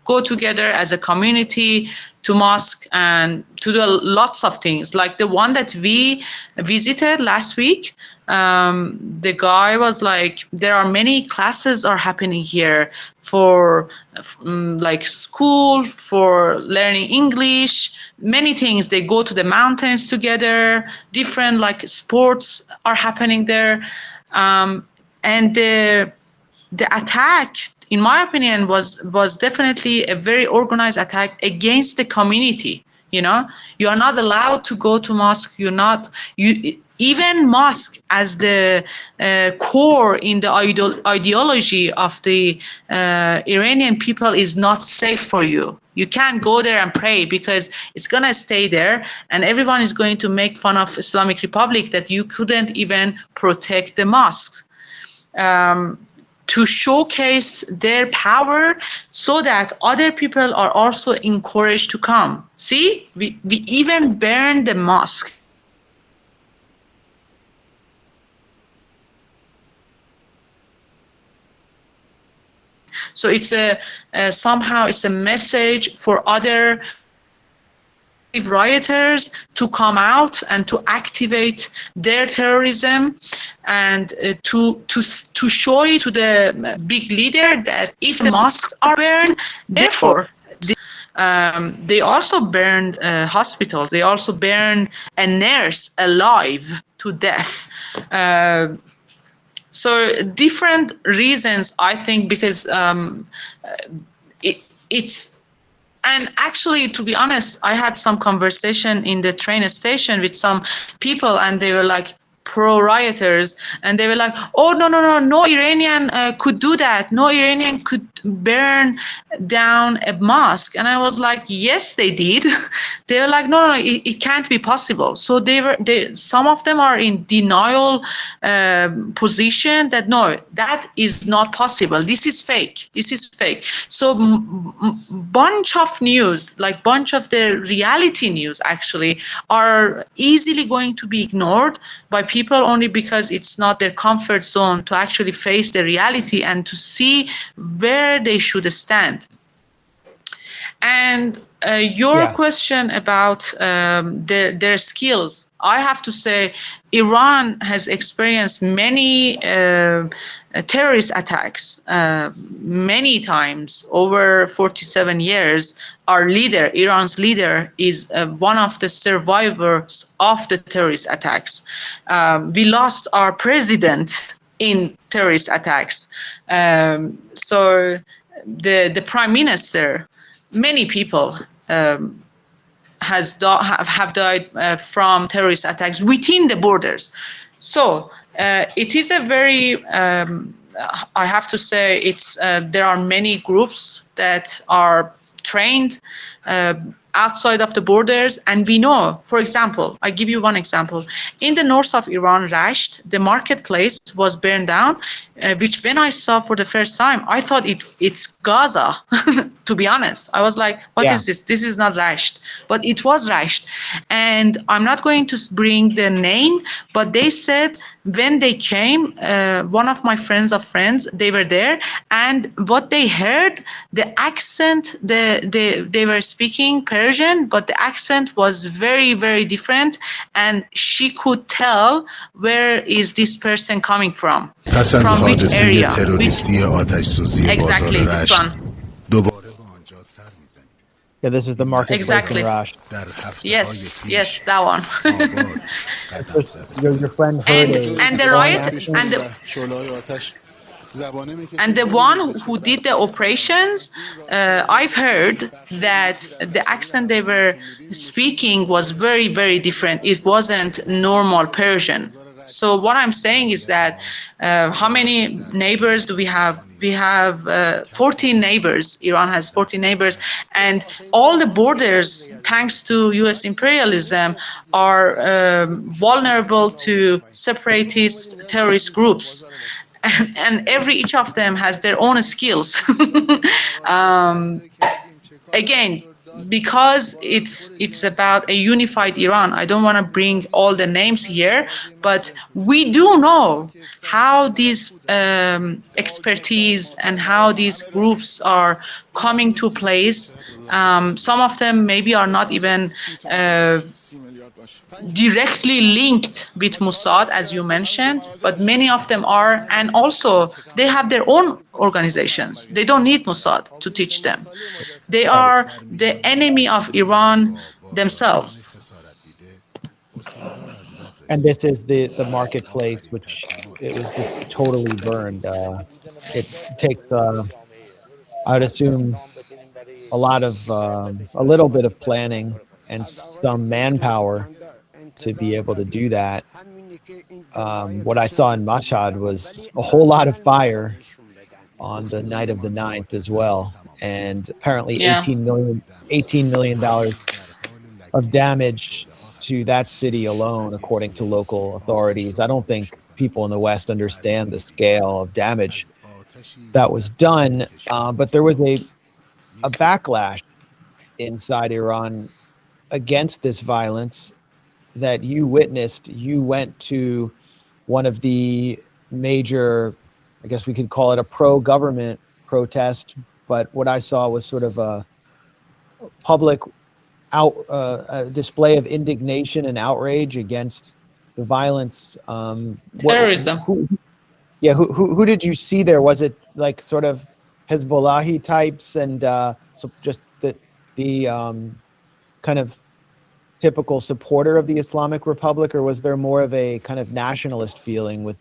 go together as a community to mosque and to do lots of things. Like the one that we visited last week, the guy was like, there are many classes are happening here for like school, for learning English, many things. They go to the mountains together, different like sports are happening there. And the attack, in my opinion, was definitely a very organized attack against the community. You know, you are not allowed to go to mosque. Even mosque as the core in the ideology of the Iranian people is not safe for you. You can't go there and pray because it's gonna stay there, and everyone is going to make fun of Islamic Republic that you couldn't even protect the mosques. To showcase their power so that other people are also encouraged to come. See, we even burned the mosque. So it's somehow it's a message for other rioters to come out and to activate their terrorism, and to show it to the big leader that if the mosques are burned, therefore they also burned hospitals. They also burned a nurse alive to death. So different reasons, I think, because it's. And actually, to be honest, I had some conversation in the train station with some people, and they were like pro-rioters, and they were like, oh, no Iranian could do that. No Iranian could burn down a mosque. And I was like, yes, they did. They were like, no, it can't be possible. So some of them are in denial position that no, that is not possible. This is fake. So bunch of news, like bunch of the reality news actually, are easily going to be ignored by people only because it's not their comfort zone to actually face the reality and to see where they should stand. And your question about their skills, I have to say, Iran has experienced many terrorist attacks many times over 47 years. Our leader, Iran's leader, is one of the survivors of the terrorist attacks. We lost our president in terrorist attacks. So the prime minister, many people have died from terrorist attacks within the borders. So it is a very, I have to say, there are many groups that are trained outside of the borders, and we know, for example, I give you one example. In the north of Iran, Rasht, the marketplace was burned down, which when I saw for the first time, I thought it's Gaza, to be honest. I was like, what is this? This is not Rasht. But it was Rasht. And I'm not going to bring the name, but they said when they came, one of my friends of friends, they were there, and what they heard, the accent, they were speaking Persian, but the accent was very, very different, and she could tell where is this person coming from which area. Exactly, this one. Yeah, this is the marketplace in Rasht. Yes, that one. Your friend heard and the riot and the one who did the operations, I've heard that the accent they were speaking was very, very different. It wasn't normal Persian. So what I'm saying is that how many neighbors do we have? We have 14 neighbors. Iran has 14 neighbors, and all the borders, thanks to U.S. imperialism, are vulnerable to separatist terrorist groups. And each of them has their own skills. Again, because it's about a unified Iran, I don't want to bring all the names here, but we do know how these expertise and how these groups are coming to place. Some of them maybe are not even directly linked with Mossad, as you mentioned, but many of them are, and also they have their own organizations. They don't need Mossad to teach them. They are the enemy of Iran themselves. And this is the marketplace, which it was just totally burned. It takes, I'd assume, a little bit of planning and some manpower to be able to do that. What I saw in Mashhad was a whole lot of fire on the night of the 9th as well. And apparently $18 million of damage to that city alone, according to local authorities. I don't think people in the West understand the scale of damage that was done, but there was a backlash inside Iran against this violence that you witnessed. You went to one of the major, I guess we could call it a pro-government protest, but what I saw was sort of a public a display of indignation and outrage against the violence. Terrorism. Who did you see there? Was it like sort of Hezbollahi types and so just the kind of typical supporter of the Islamic Republic, or was there more of a kind of nationalist feeling with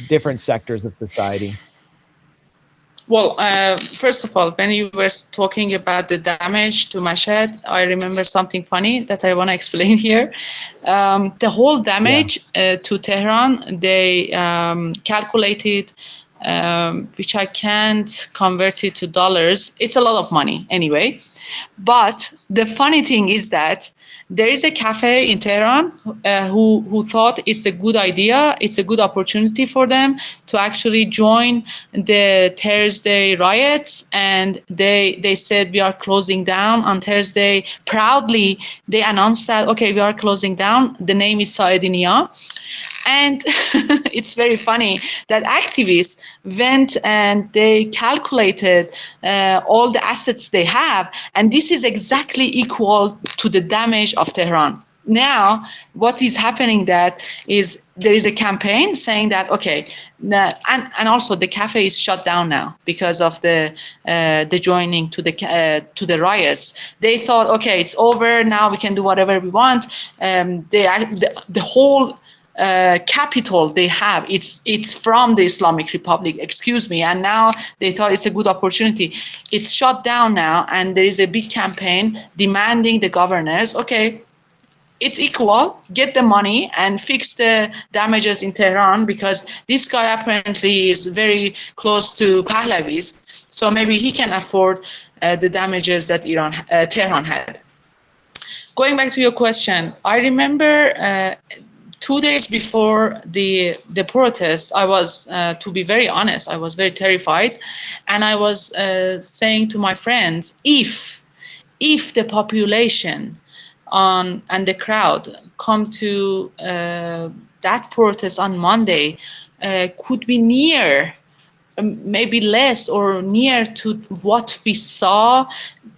different sectors of society? Well, first of all, when you were talking about the damage to Mashhad, I remember something funny that I want to explain here. The whole damage to Tehran, they calculated, which I can't convert it to dollars. It's a lot of money anyway. But the funny thing is that there is a cafe in Tehran who thought it's a good idea, it's a good opportunity for them to actually join the Thursday riots, and they said we are closing down on Thursday. Proudly, they announced that, okay, we are closing down. The name is Saediniya. And it's very funny that activists went and they calculated all the assets they have, and this is exactly equal to the damage of Tehran. Now, what is happening that is there is a campaign saying that, okay, and also the cafe is shut down now because of the joining to the riots. They thought, okay, it's over now, we can do whatever we want. The whole capital they have, it's from the Islamic Republic, excuse me, and now they thought it's a good opportunity. It's shut down now, and there is a big campaign demanding the governors, okay, it's equal, get the money and fix the damages in Tehran, because this guy apparently is very close to Pahlavis, so maybe he can afford the damages that Tehran had. Going back to your question, I remember 2 days before the protest, I was, to be very honest, I was very terrified, and I was saying to my friends, if the population and the crowd come to that protest on Monday, could be near, maybe less or near to what we saw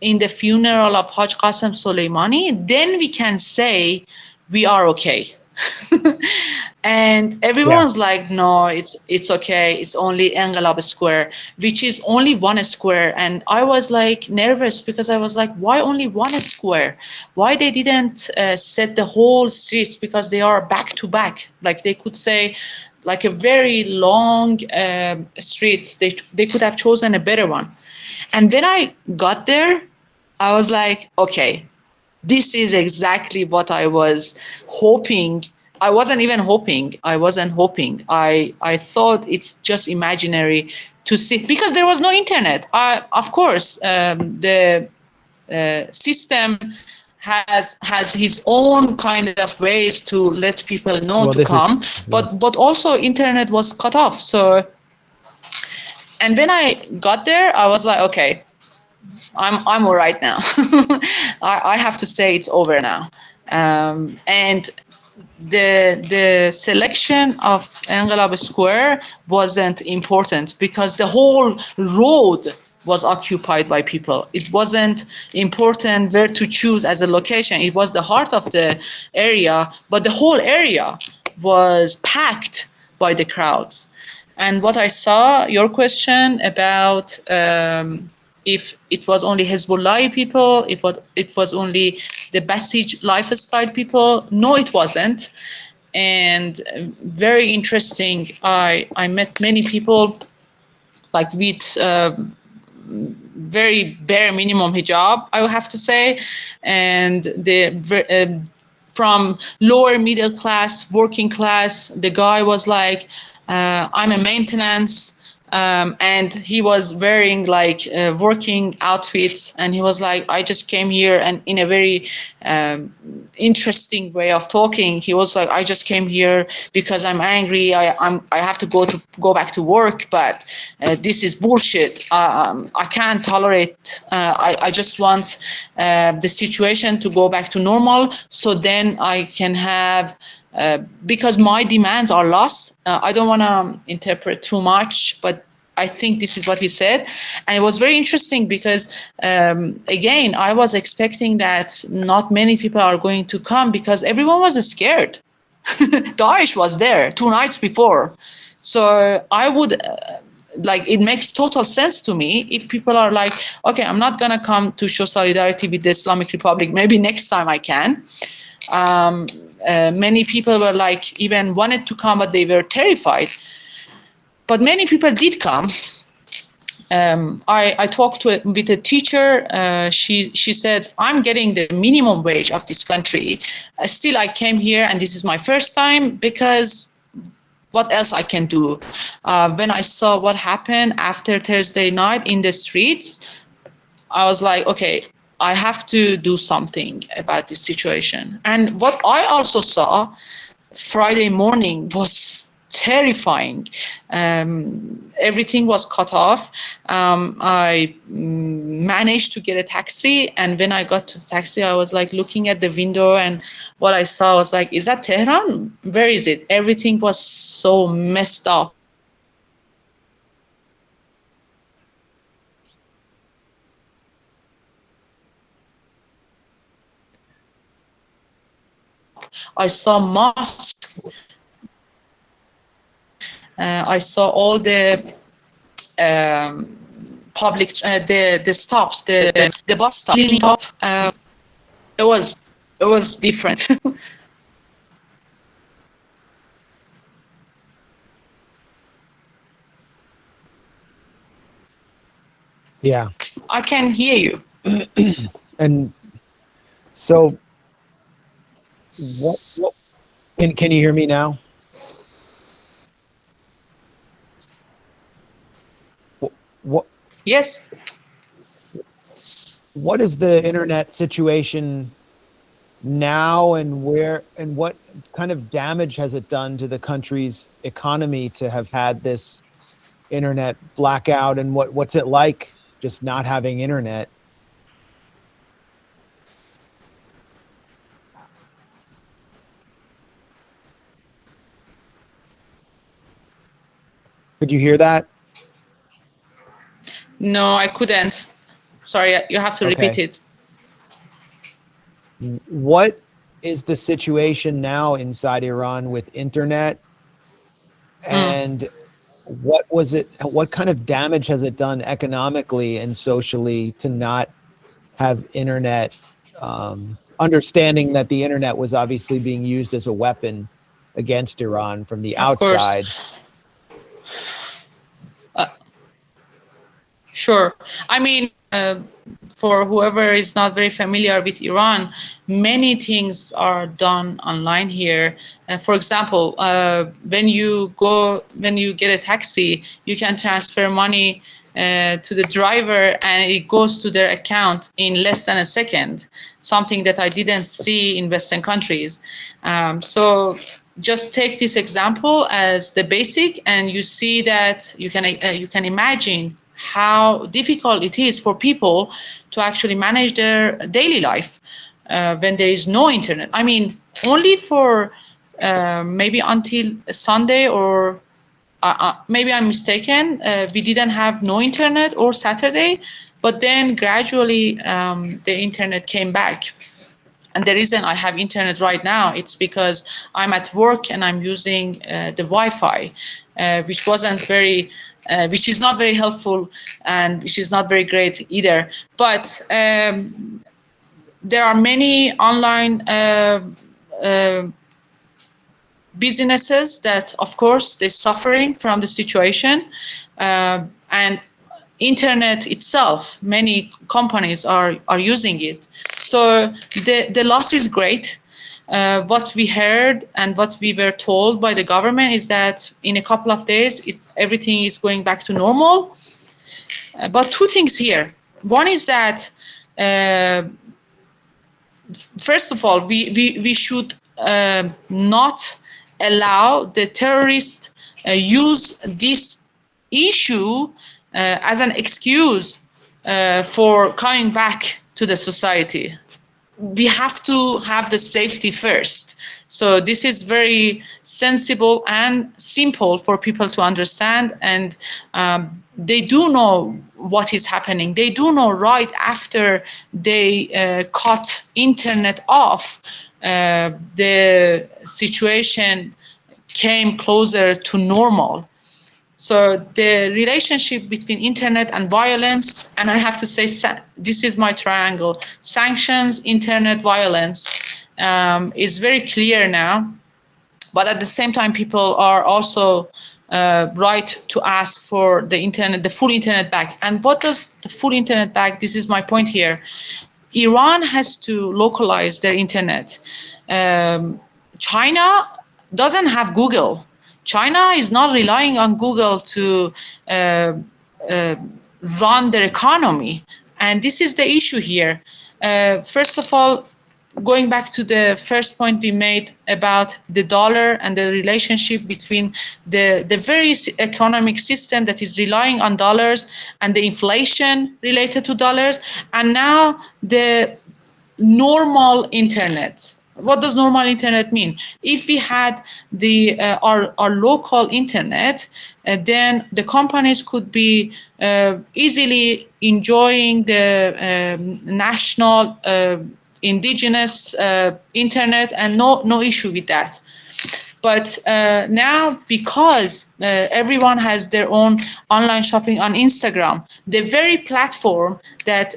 in the funeral of Haj Qasem Soleimani, then we can say we are okay. And everyone's like, no, it's okay, it's only Engelab Square, which is only one square. And I was like nervous because I was like, why only one square? Why they didn't set the whole streets, because they are back to back, like they could say like a very long street. They could have chosen a better one. And when I got there, I was like, okay, this is exactly what I was hoping. I wasn't hoping. I thought it's just imaginary to see, because there was no internet. Of course, the system has his own kind of ways to let people know to come, but also internet was cut off. So, and when I got there, I was like, okay, I'm all right now. I have to say it's over now. And the selection of Engelab Square wasn't important because the whole road was occupied by people. It wasn't important where to choose as a location. It was the heart of the area, but the whole area was packed by the crowds. And what I saw, your question about if it was only Hezbollah people, if it was only the Basij lifestyle people, no, it wasn't. And very interesting, I met many people like with very bare minimum hijab, I would have to say, and the from lower middle class, working class. The guy was like, I'm a maintenance, and he was wearing like working outfits, and he was like, I just came here, and in a very interesting way of talking, he was like, I just came here because I'm angry. I have to go back to work, but this is bullshit. I can't tolerate. I just want the situation to go back to normal, so then I can have. Because my demands are lost. I don't want to interpret too much, but I think this is what he said. And it was very interesting because, again, I was expecting that not many people are going to come because everyone was scared. Daesh was there 2 nights before. So I would, it makes total sense to me if people are like, okay, I'm not going to come to show solidarity with the Islamic Republic. Maybe next time I can. Many people were like, even wanted to come, but they were terrified. But many people did come. I talked with a teacher. She said, I'm getting the minimum wage of this country. Still, I came here, and this is my first time because what else I can do? When I saw what happened after Thursday night in the streets, I was like, okay, I have to do something about this situation. And what I also saw Friday morning was terrifying. Everything was cut off. I managed to get a taxi, and when I got to the taxi, I was like looking at the window, and what I saw was like, is that Tehran? Where is it? Everything was so messed up. I saw mosques. I saw all the public, the stops, the bus stop cleaning up. It was different. Yeah. I can hear you. And so, what can you hear me now? What Yes. What is the internet situation now, and what kind of damage has it done to the country's economy to have had this internet blackout, and what's it like just not having internet? Could you hear that? No, I couldn't. Sorry, you have to repeat it. What is the situation now inside Iran with internet? And what kind of damage has it done economically and socially to not have internet? Understanding that the internet was obviously being used as a weapon against Iran from the outside. Sure. I mean, for whoever is not very familiar with Iran, many things are done online here. For example, when you get a taxi, you can transfer money to the driver and it goes to their account in less than a second, something that I didn't see in Western countries. So just take this example as the basic, and you see that you can imagine how difficult it is for people to actually manage their daily life when there is no internet. I mean, only for maybe until Sunday, or maybe I'm mistaken, we didn't have no internet, or Saturday, but then gradually the internet came back. And the reason I have internet right now, it's because I'm at work and I'm using the Wi-Fi, which is not very helpful and which is not very great either. But there are many online businesses that, of course, they're suffering from the situation, and internet itself, many companies are using it. So the loss is great. What we heard and what we were told by the government is that in a couple of days, everything is going back to normal. But two things here. One is that, first of all, we should not allow the terrorists use this issue as an excuse for coming back to the society. We have to have the safety first. So this is very sensible and simple for people to understand, and they do know what is happening. They do know right after they cut internet off, the situation came closer to normal. So the relationship between internet and violence, and I have to say, this is my triangle: sanctions, internet, violence, is very clear now. But at the same time, people are also right to ask for the internet, the full internet back. And what does the full internet back? This is my point here. Iran has to localize their internet. China doesn't have Google. China is not relying on Google to run their economy. And this is the issue here. First of all, going back to the first point we made about the dollar and the relationship between the very economic system that is relying on dollars and the inflation related to dollars, and now the normal internet. What does normal internet mean? If we had our local internet, then the companies could be easily enjoying the national indigenous internet, and no issue with that. But now, because everyone has their own online shopping on Instagram, the very platform that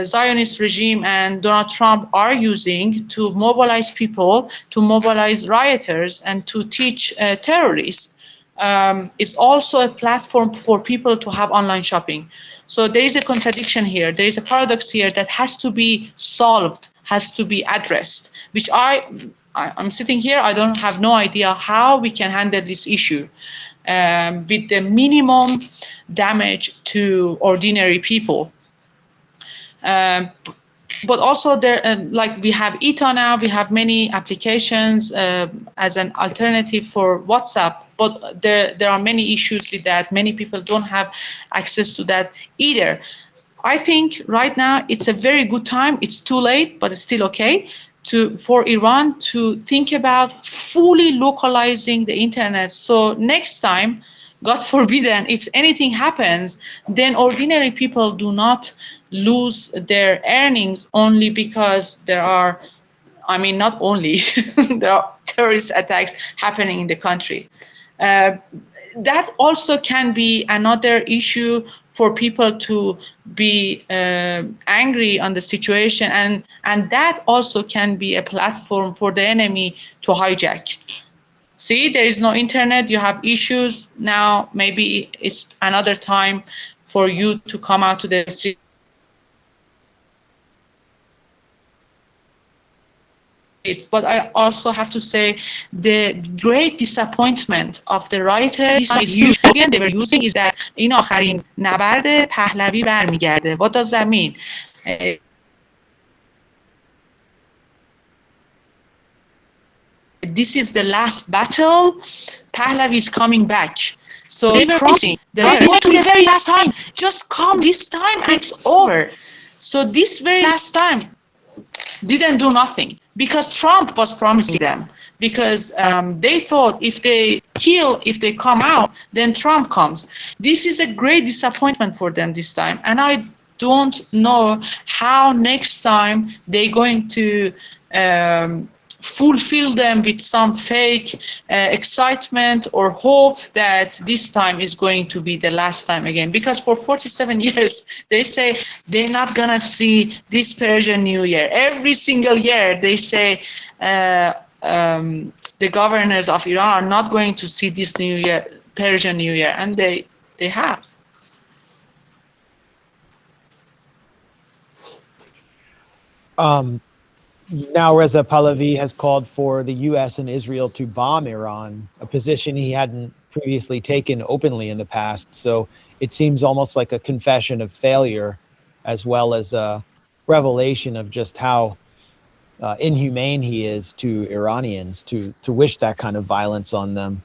Zionist regime and Donald Trump are using to mobilize people, to mobilize rioters, and to teach terrorists, is also a platform for people to have online shopping. So there is a contradiction here. There is a paradox here that has to be solved, has to be addressed, which I'm sitting here, I don't have no idea how we can handle this issue with the minimum damage to ordinary people. But also there, like we have ETA now, we have many applications as an alternative for WhatsApp, but there are many issues with that. Many people don't have access to that either. I think right now it's a very good time. It's too late, but it's still okay for Iran to think about fully localizing the internet. So next time, God forbid, if anything happens, then ordinary people do not lose their earnings only because there are, not only, there are terrorist attacks happening in the country. That also can be another issue for people to be angry on the situation, and that also can be a platform for the enemy to hijack. See, there is no internet, you have issues. Now maybe it's another time for you to come out to the street. But I also have to say the great disappointment of the writers, this slogan they were using is that این آخرین نبرد پهلوی برمیگرده. What does that mean? This is the last battle. Pahlavi is coming back. So they were promising the very last time. Just come this time and it's over. So this very last time didn't do nothing because Trump was promising them. Because they thought if they come out, then Trump comes. This is a great disappointment for them this time. And I don't know how next time they're going to fulfill them with some fake excitement or hope that this time is going to be the last time again. Because for 47 years, they say they're not going to see this Persian New Year. Every single year, they say the governors of Iran are not going to see this New Year, Persian New Year, and they have. Now Reza Pahlavi has called for the U.S. and Israel to bomb Iran, a position he hadn't previously taken openly in the past. So it seems almost like a confession of failure, as well as a revelation of just how inhumane he is to Iranians to wish that kind of violence on them.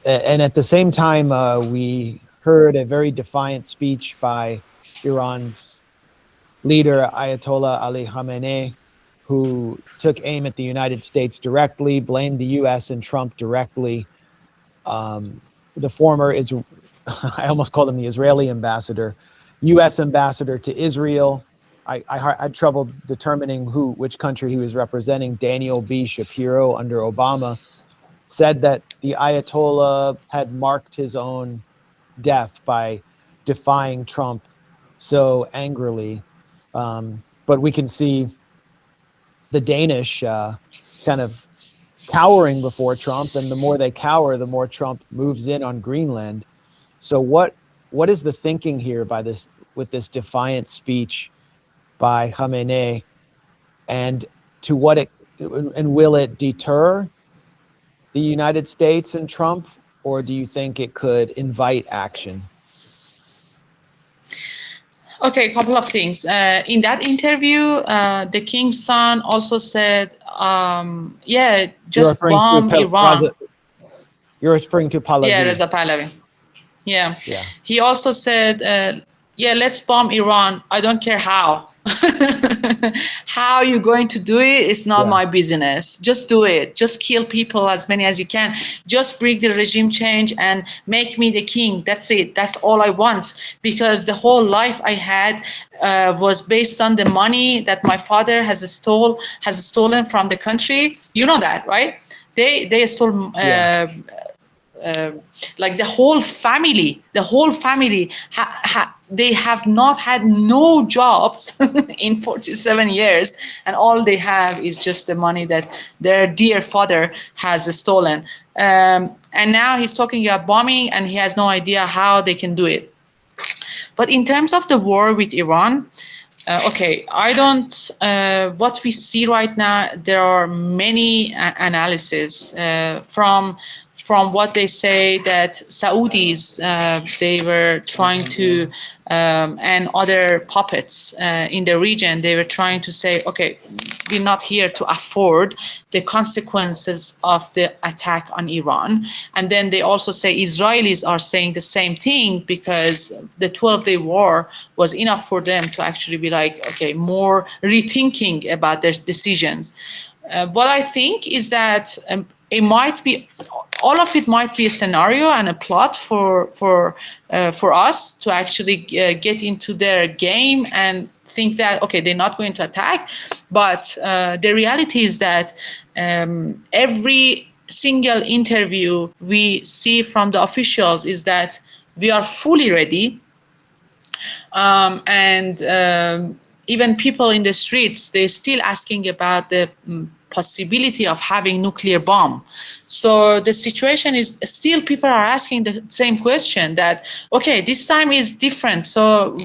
And at the same time, we heard a very defiant speech by Iran's leader, Ayatollah Ali Khamenei, who took aim at the United States directly, blamed the U.S. and Trump directly. The former is, I almost called him the Israeli ambassador, U.S. ambassador to Israel. I had trouble determining which country he was representing. Daniel B. Shapiro under Obama said that the Ayatollah had marked his own death by defying Trump so angrily. But we can see the Danish kind of cowering before Trump, and the more they cower, the more Trump moves in on Greenland. So what is the thinking here with this defiant speech by Khamenei, and will it deter the United States and Trump, or do you think it could invite action? Okay, a couple of things. In that interview, the king's son also said, just bomb Iran. You're referring to Pahlavi. Yeah, Reza Pahlavi. Yeah. He also said, let's bomb Iran. I don't care how. How you're going to do it is not my business. Just do it. Just kill people, as many as you can. Just bring the regime change and make me the king. That's it. That's all I want. Because the whole life I had was based on the money that my father has stolen from the country. You know that, right? They stole like the whole family. They have not had no jobs in 47 years, and all they have is just the money that their dear father has stolen. And now he's talking about bombing, and he has no idea how they can do it. But in terms of the war with Iran, what we see right now, there are many analyses from what they say that Saudis, they were trying to, and other puppets in the region, they were trying to say, okay, we're not here to afford the consequences of the attack on Iran. And then they also say Israelis are saying the same thing, because the 12-day war was enough for them to actually be like, okay, more rethinking about their decisions. What I think is that it might be, all of it might be a scenario and a plot for us to actually get into their game and think that, okay, they're not going to attack. But the reality is that every single interview we see from the officials is that we are fully ready. Even people in the streets, they're still asking about the possibility of having nuclear bomb. So the situation is still, people are asking the same question that, okay, this time is different. So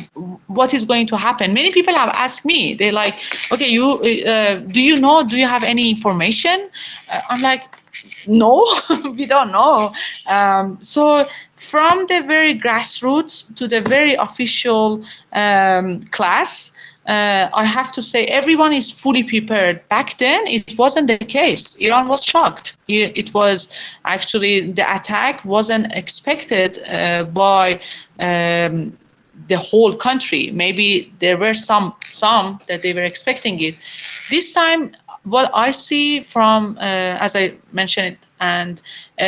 what is going to happen? Many people have asked me, they're like, okay, do you have any information? I'm like, no, we don't know. So from the very grassroots to the very official class, I have to say everyone is fully prepared. Back then, it wasn't the case. Iran was shocked. It was actually, the attack wasn't expected by the whole country. Maybe there were some that they were expecting it. This time, what I see from, as I mentioned, and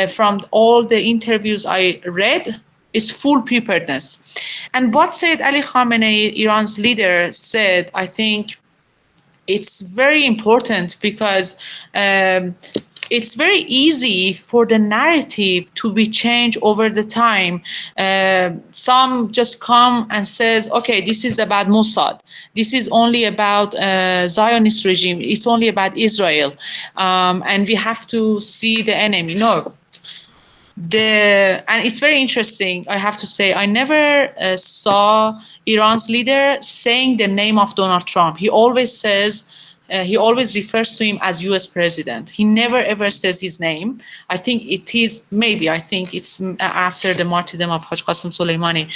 from all the interviews I read, is full preparedness. And what Sayyid Ali Khamenei, Iran's leader, said, I think it's very important, because it's very easy for the narrative to be changed over the time. Some just come and says, okay, this is about Mossad. This is only about Zionist regime. It's only about Israel. And we have to see the enemy. No. And it's very interesting, I have to say, I never saw Iran's leader saying the name of Donald Trump. He always says, he always refers to him as US president. He never ever says his name. I think it's after the martyrdom of Haj Qasem Soleimani.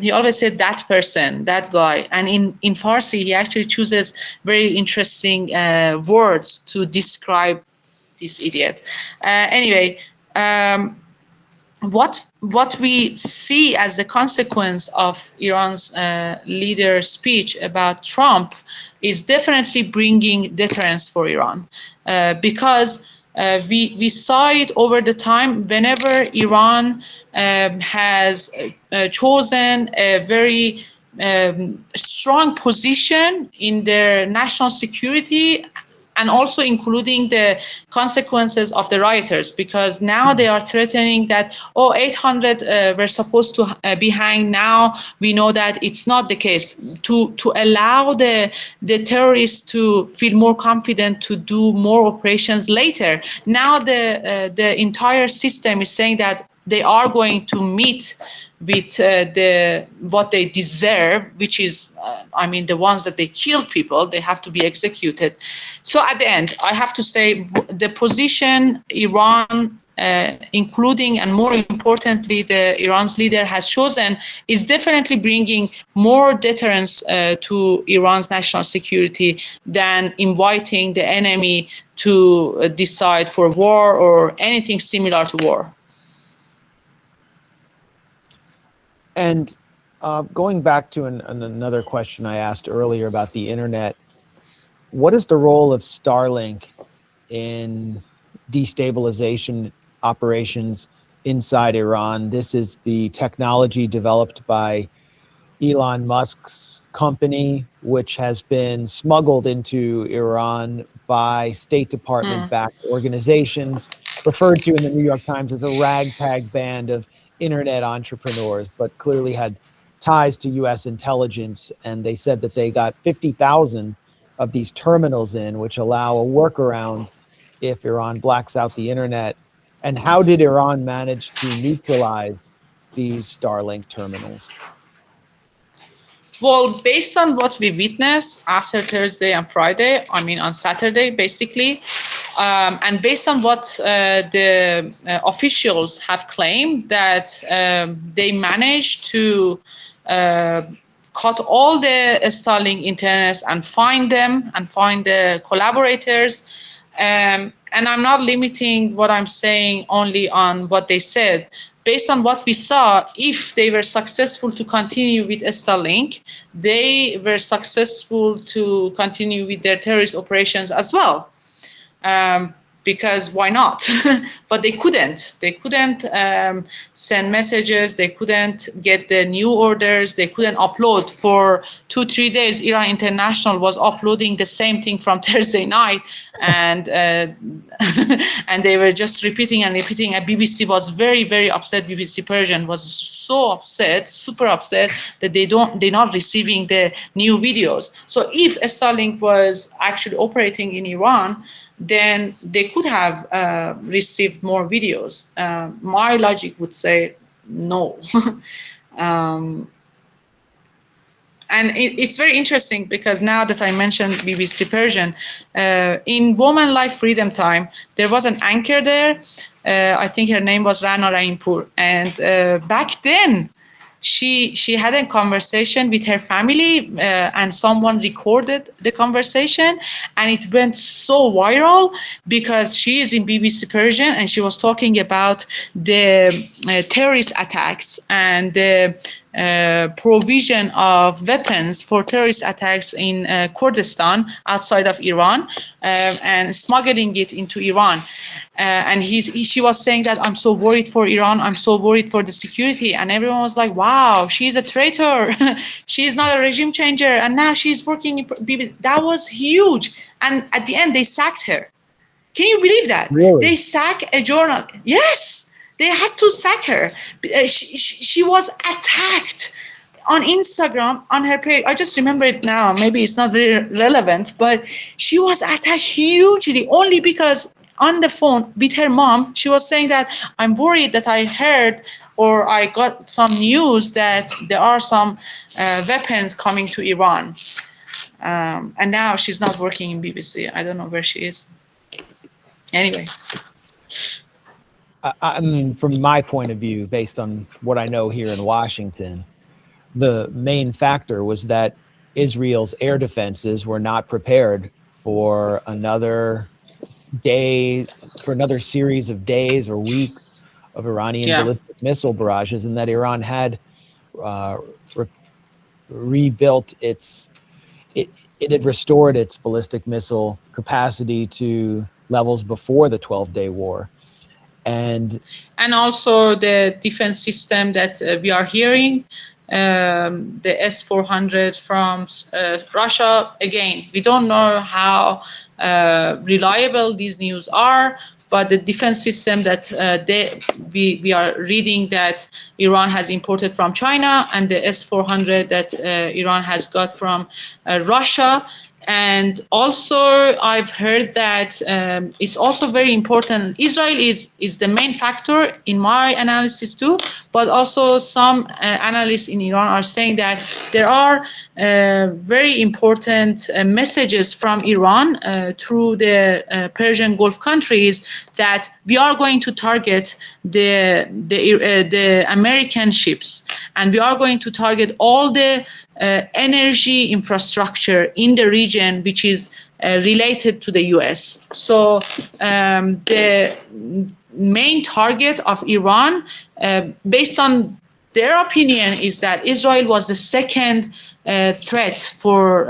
He always said that person, that guy. And in Farsi, he actually chooses very interesting words to describe this idiot. Anyway, what we see as the consequence of Iran's leader's speech about Trump is definitely bringing deterrence for Iran, because we saw it over the time. Whenever Iran has chosen a very strong position in their national security, and also including the consequences of the rioters, because now they are threatening that, 800 were supposed to be hanged. Now we know that it's not the case. To allow the terrorists to feel more confident to do more operations later. Now the entire system is saying that they are going to meet with what they deserve, which is, the ones that they killed people, they have to be executed. So at the end, I have to say the position Iran, including and more importantly, Iran's leader has chosen, is definitely bringing more deterrence to Iran's national security than inviting the enemy to decide for war or anything similar to war. And Going back to another question I asked earlier about the internet, what is the role of Starlink in destabilization operations inside Iran? This is the technology developed by Elon Musk's company, which has been smuggled into Iran by State Department-backed organizations, referred to in the New York Times as a ragtag band of internet entrepreneurs, but clearly had ties to U.S. intelligence. And they said that they got 50,000 of these terminals in, which allow a workaround if Iran blacks out the internet. And how did Iran manage to neutralize these Starlink terminals? Well, based on what we witnessed after Thursday and Friday, I mean on Saturday, basically, and based on what the officials have claimed, that they managed to cut all the Starlink antennas and find them and find the collaborators. And I'm not limiting what I'm saying only on what they said. Based on what we saw, if they were successful to continue with Starlink, they were successful to continue with their terrorist operations as well. Because why not? But they couldn't. They couldn't send messages. They couldn't get the new orders. They couldn't upload for 2-3 days. Iran International was uploading the same thing from Thursday night, and and they were just repeating and repeating. And BBC was very, very upset. BBC Persian was so upset, super upset, that they're not receiving the new videos. So if Starlink was actually operating in Iran, then they could have received more videos. My logic would say no. And it's very interesting because now that I mentioned BBC Persian, in Woman Life Freedom Time, there was an anchor there. I think her name was Rana Rainpour. And back then, she had a conversation with her family, and someone recorded the conversation, and it went so viral because she is in BBC Persian and she was talking about the terrorist attacks and the provision of weapons for terrorist attacks in Kurdistan outside of Iran, and smuggling it into Iran. And she was saying that I'm so worried for Iran, I'm so worried for the security, and everyone was like, wow, she's a traitor. She's not a regime changer, and now she's working in BBC. That was huge. And at the end, they sacked her. Can you believe that? Really? They sacked a journal. Yes, they had to sack her. She was attacked on Instagram, on her page. I just remember it now. Maybe it's not very relevant, but she was attacked hugely only because on the phone with her mom, she was saying that I'm worried that I heard or I got some news that there are some weapons coming to Iran. And now she's not working in BBC. I don't know where she is. Anyway. I mean, from my point of view, based on what I know here in Washington, the main factor was that Israel's air defenses were not prepared for another day, for another series of days or weeks of Iranian ballistic missile barrages, and that Iran had rebuilt it had restored its ballistic missile capacity to levels before the 12-day war. And also the defense system that we are hearing, the S-400 from Russia. Again, we don't know how reliable these news are, but the defense system that we are reading that Iran has imported from China, and the S-400 that Iran has got from Russia. And also, I've heard that it's also very important. Israel is the main factor in my analysis too, but also some analysts in Iran are saying that there are very important messages from Iran through the Persian Gulf countries that we are going to target the American ships, and we are going to target all the energy infrastructure in the region which is related to the US. So the main target of Iran, based on their opinion is that Israel was the second threat for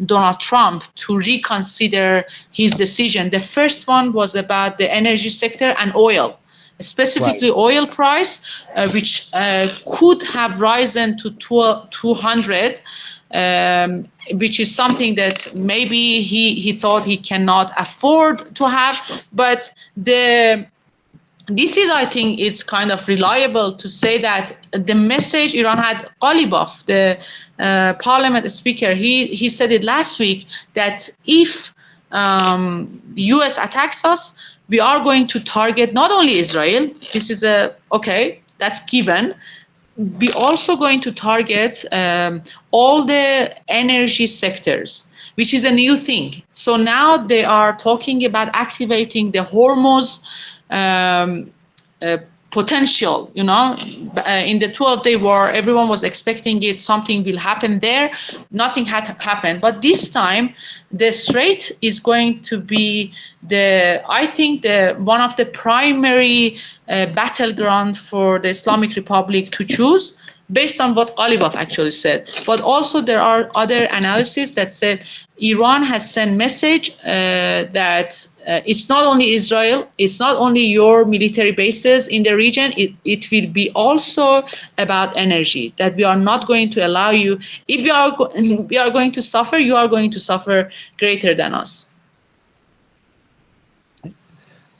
Donald Trump to reconsider his decision. The first one was about the energy sector and oil, specifically oil price, which could have risen to 200, which is something that maybe he thought he cannot afford to have. But this is, I think, it's kind of reliable to say that the message Iran had. Ghalibaf, the parliament speaker, he said it last week that if U.S. attacks us, we are going to target not only Israel. This is that's given. We also going to target all the energy sectors, which is a new thing. So now they are talking about activating the Hormuz potential. In the 12-day war, everyone was expecting something will happen there. Nothing had happened. But this time, the Strait is going to be one of the primary battleground for the Islamic Republic to choose, based on what Ghalibaf actually said. But also there are other analyses that said Iran has sent message that it's not only Israel, it's not only your military bases in the region, it will be also about energy, that we are not going to allow you, if we are going to suffer, you are going to suffer greater than us.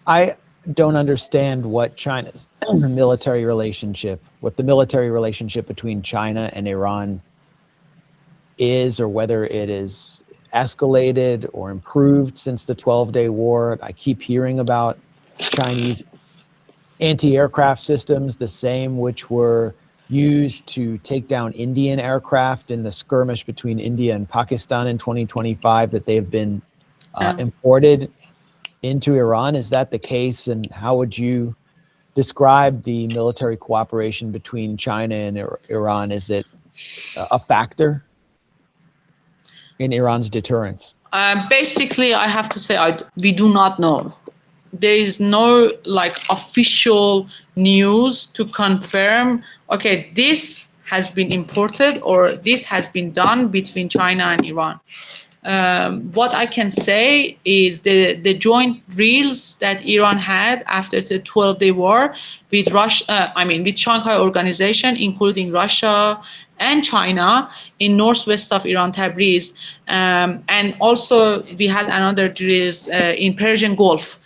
I don't understand what China's military relationship, what the military relationship between China and Iran is, or whether it is escalated or improved since the 12-day war. I keep hearing about Chinese anti-aircraft systems, the same which were used to take down Indian aircraft in the skirmish between India and Pakistan in 2025, that they've been imported into Iran. Is that the case? And how would you describe the military cooperation between China and Iran? Is it a factor in Iran's deterrence? Basically, I have to say we do not know. There is no official news to confirm, okay, this has been imported or this has been done between China and Iran. What I can say is the joint drills that Iran had after the 12-day war with with Shanghai Organization, including Russia and China in northwest of Iran, Tabriz, and also we had another drills in Persian Gulf.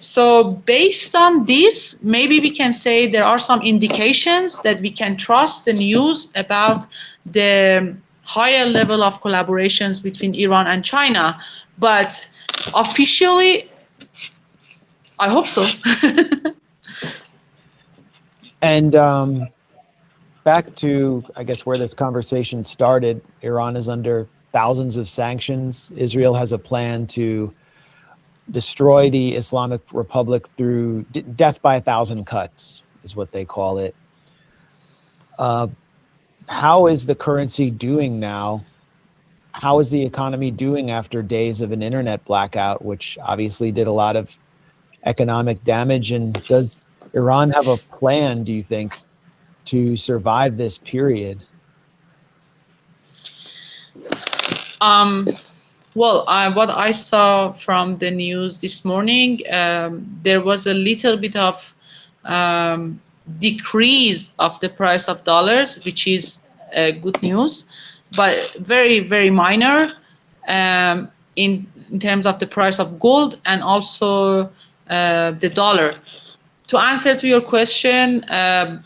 So based on this, maybe we can say there are some indications that we can trust the news about the higher level of collaborations between Iran and China. But officially, I hope so. And back to, I guess, where this conversation started, Iran is under thousands of sanctions. Israel has a plan to destroy the Islamic Republic through death by 1,000 cuts, is what they call it. How is the currency doing now? How is the economy doing after days of an internet blackout, which obviously did a lot of economic damage? And does Iran have a plan, do you think, to survive this period? Well, what I saw from the news this morning, there was a little bit of decrease of the price of dollars, which is good news, but very, very minor in terms of the price of gold and also the dollar. To answer to your question,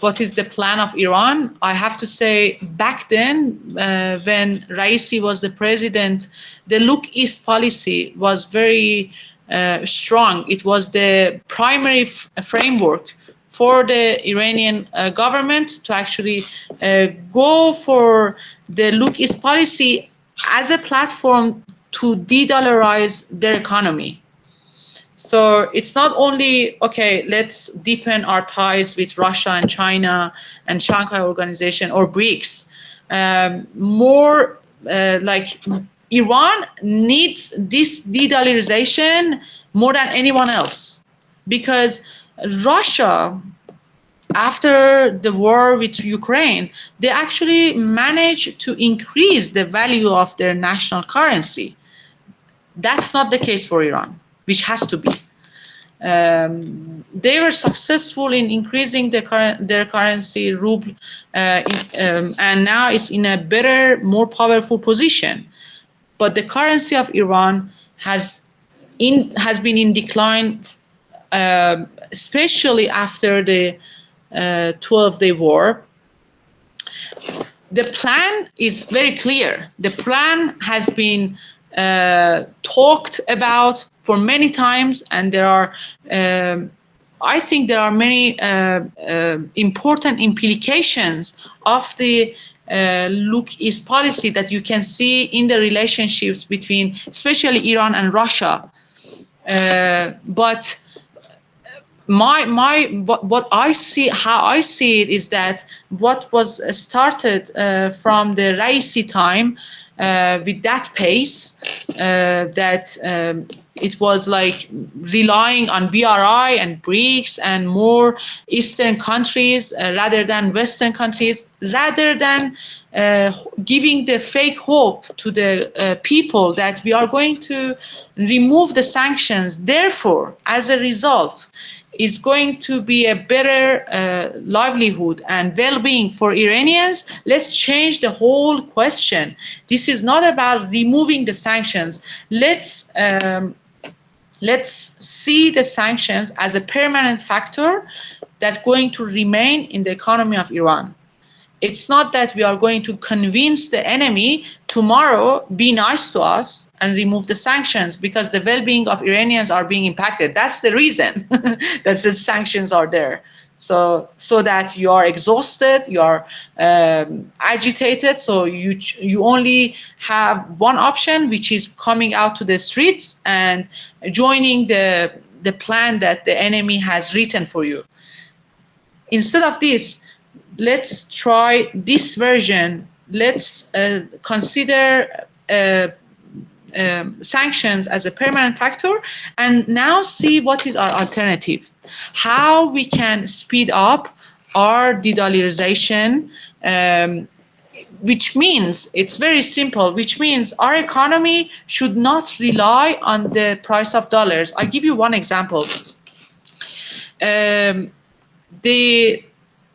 what is the plan of Iran? I have to say, back then, when Raisi was the president, the Look East policy was very strong. It was the primary framework for the Iranian government to actually go for the Look East policy as a platform to de-dollarize their economy. So it's not only, okay, let's deepen our ties with Russia and China and Shanghai Organization or BRICS. More like Iran needs this de-dollarization more than anyone else, because Russia after the war with Ukraine, they actually managed to increase the value of their national currency. That's not the case for Iran, which has to be. They were successful in increasing their currency, ruble, and now it's in a better, more powerful position. But the currency of Iran has been in decline, especially after the 12-day war. The plan is very clear. The plan has been talked about for many times, and there are, I think there are many important implications of the Look East policy that you can see in the relationships between, especially Iran and Russia. But what I see, how I see it, is that what was started from the Raisi time with that pace, that it was like relying on BRI and BRICS and more Eastern countries rather than Western countries, rather than giving the fake hope to the people that we are going to remove the sanctions. Therefore, as a result, is going to be a better livelihood and well-being for Iranians. Let's change the whole question. This is not about removing the sanctions. Let's see the sanctions as a permanent factor that's going to remain in the economy of Iran. It's not that we are going to convince the enemy tomorrow, be nice to us and remove the sanctions because the well-being of Iranians are being impacted. That's the reason that the sanctions are there. So that you are exhausted, you are agitated, so you only have one option, which is coming out to the streets and joining the plan that the enemy has written for you. Instead of this, let's try this version. Let's consider sanctions as a permanent factor, and now see what is our alternative. How we can speed up our de-dollarization, which means, it's very simple, which means our economy should not rely on the price of dollars. I'll give you one example.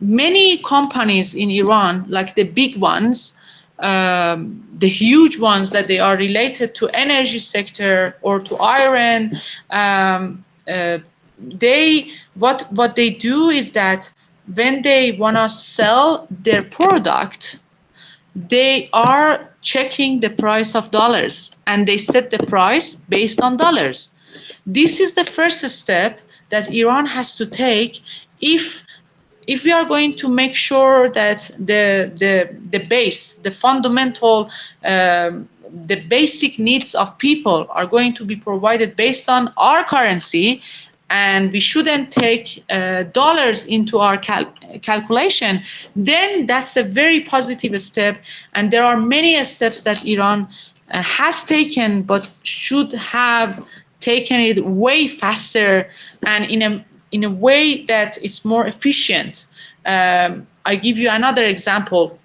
Many companies in Iran, like the big ones, the huge ones that they are related to energy sector or to iron, what they do is that when they want to sell their product, they are checking the price of dollars and they set the price based on dollars. This is the first step that Iran has to take if we are going to make sure that the base, the fundamental, the basic needs of people are going to be provided based on our currency, and we shouldn't take dollars into our calculation, then that's a very positive step. And there are many steps that Iran has taken, but should have taken it way faster and in a way that it's more efficient. I give you another example.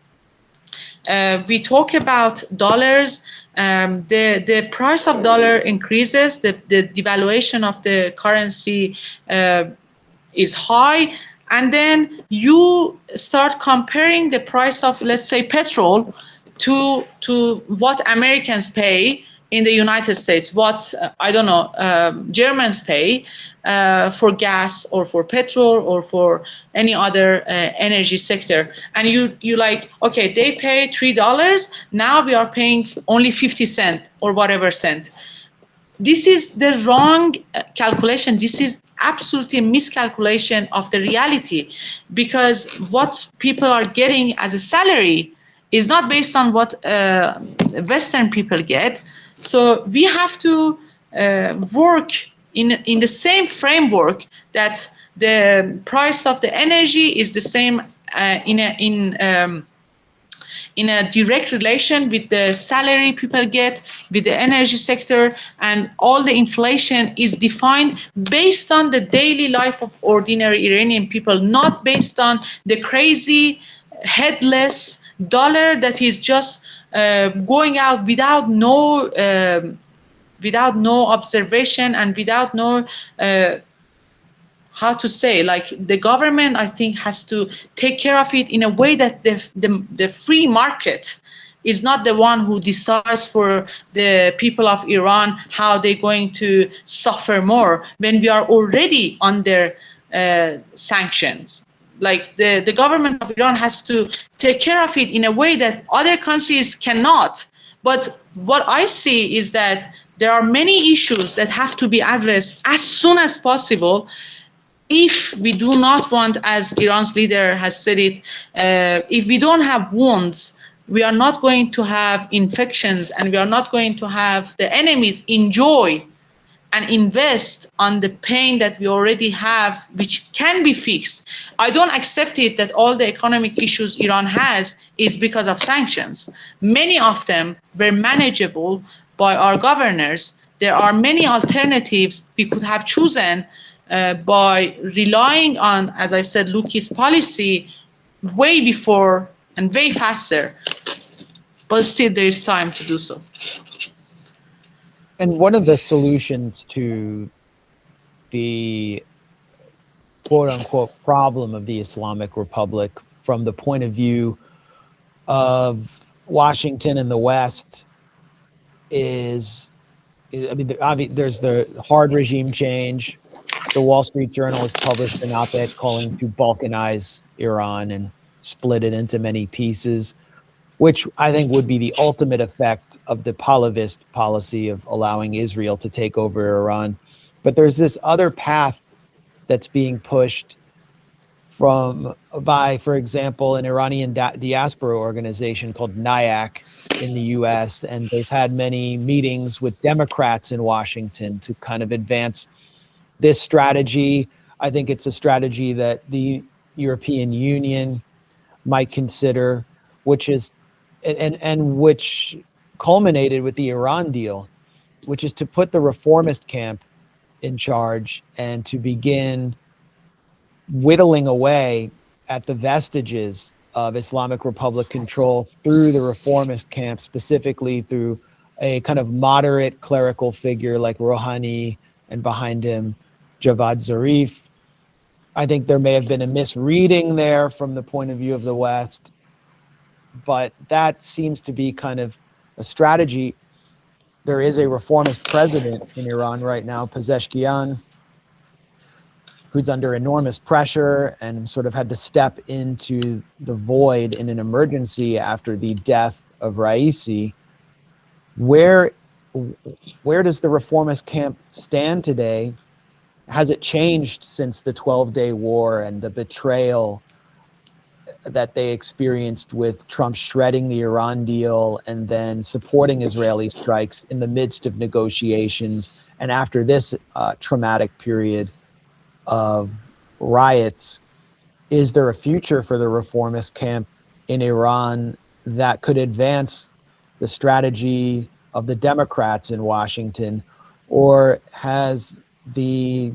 We talk about dollars. The price of dollar increases. The devaluation of the currency is high, and then you start comparing the price of, let's say, petrol to what Americans pay in the United States, what Germans pay for gas or for petrol or for any other energy sector, and you like, okay, they pay $3, now we are paying only 50 cents or whatever cent. This is the wrong calculation. This is absolutely a miscalculation of the reality, because what people are getting as a salary is not based on what Western people get. So we have to work in the same framework that the price of the energy is the same in a direct relation with the salary people get, with the energy sector, and all the inflation is defined based on the daily life of ordinary Iranian people, not based on the crazy, headless dollar that is just going out without no observation and without no how to say, like, the government, I think, has to take care of it in a way that the free market is not the one who decides for the people of Iran how they're going to suffer more when we are already under sanctions. Like, the government of Iran has to take care of it in a way that other countries cannot. But what I see is that there are many issues that have to be addressed as soon as possible if we do not want, as Iran's leader has said it, if we don't have wounds, we are not going to have infections, and we are not going to have the enemies enjoy and invest on the pain that we already have, which can be fixed. I don't accept it that all the economic issues Iran has is because of sanctions. Many of them were manageable by our governors. There are many alternatives we could have chosen by relying on, as I said, Luki's policy way before and way faster. But still, there is time to do so. And one of the solutions to the quote-unquote problem of the Islamic Republic from the point of view of Washington and the West is, I mean, there's the hard regime change. The Wall Street Journal has published an op-ed calling to balkanize Iran and split it into many pieces, which I think would be the ultimate effect of the Pahlavism policy of allowing Israel to take over Iran. But there's this other path that's being pushed by, for example, an Iranian diaspora organization called NIAC in the US, and they've had many meetings with Democrats in Washington to kind of advance this strategy. I think it's a strategy that the European Union might consider, which is, and which culminated with the Iran deal, which is to put the reformist camp in charge and to begin whittling away at the vestiges of Islamic Republic control through the reformist camp, specifically through a kind of moderate clerical figure like Rouhani, and behind him Javad Zarif. I think there may have been a misreading there from the point of view of the West, but that seems to be kind of a strategy. There is a reformist president in Iran right now, Pezeshkian, who's under enormous pressure and sort of had to step into the void in an emergency after the death of Raisi. Where does the reformist camp stand today? Has it changed since the 12-day war and the betrayal that they experienced with Trump shredding the Iran deal and then supporting Israeli strikes in the midst of negotiations? And after this traumatic period of riots, is there a future for the reformist camp in Iran that could advance the strategy of the Democrats in Washington, or has the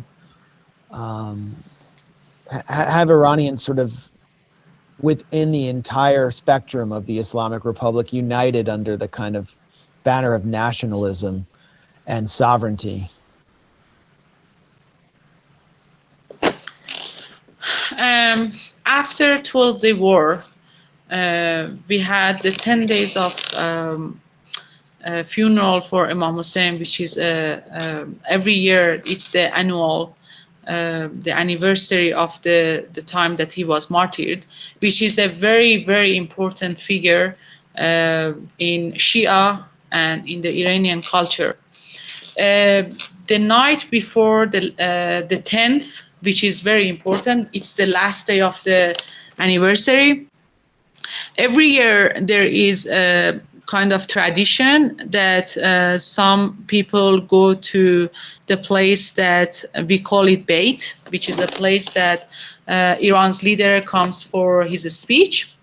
have Iranians sort of within the entire spectrum of the Islamic Republic united under the kind of banner of nationalism and sovereignty? After 12-day war, we had the 10 days of funeral for Imam Hussein, which is every year. It's the annual, the anniversary of the time that he was martyred, which is a very, very important figure in Shia and in the Iranian culture. The night before the 10th, which is very important, it's the last day of the anniversary. Every year there is a kind of tradition that some people go to the place that we call it Beit, which is a place that Iran's leader comes for his speech.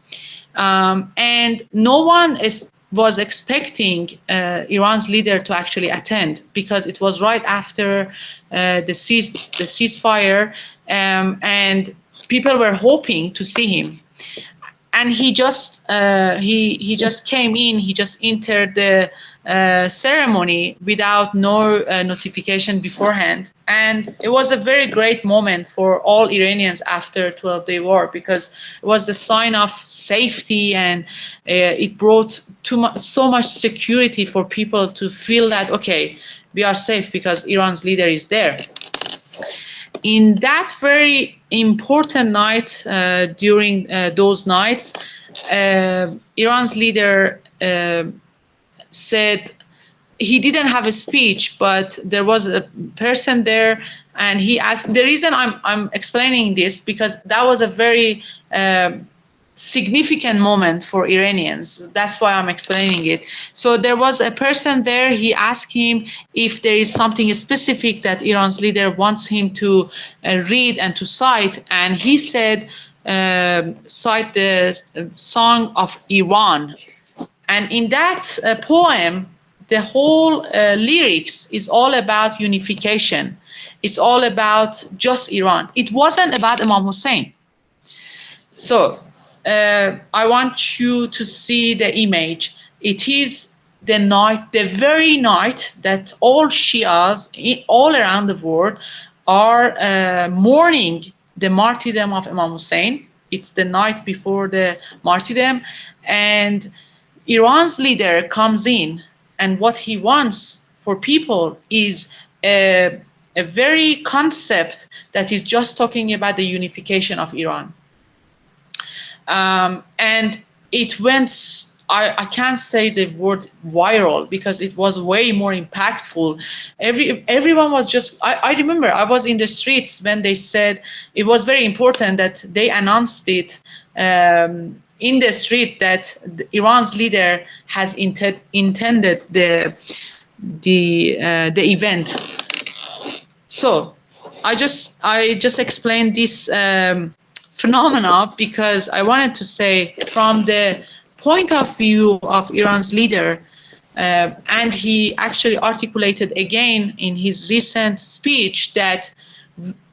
And no one was expecting Iran's leader to actually attend, because it was right after the ceasefire, and people were hoping to see him. And he just came in. He just entered the ceremony without no notification beforehand, and it was a very great moment for all Iranians after 12-day war, because it was the sign of safety, and it brought so much security for people to feel that, okay, we are safe because Iran's leader is there. In that very important night, during those nights, Iran's leader said, he didn't have a speech, but there was a person there, and he asked. The reason I'm explaining this, because that was a very significant moment for Iranians. That's why I'm explaining it. So there was a person there. He asked him if there is something specific that Iran's leader wants him to read and to cite, and he said, cite the song of Iran. And in that poem, the whole lyrics is all about unification. It's all about just Iran. It wasn't about Imam Hussein. So I want you to see the image. It is the night, the very night that all Shias all around the world are mourning the martyrdom of Imam Hussein. It's the night before the martyrdom, and Iran's leader comes in, and what he wants for people is a very concept that is just talking about the unification of Iran. And it went, I can't say the word viral, because it was way more impactful. Everyone was just, I remember I was in the streets when they said, it was very important that they announced it in the street, that Iran's leader has intended the event. So I just explained this phenomena because I wanted to say, from the point of view of Iran's leader, and he actually articulated again in his recent speech that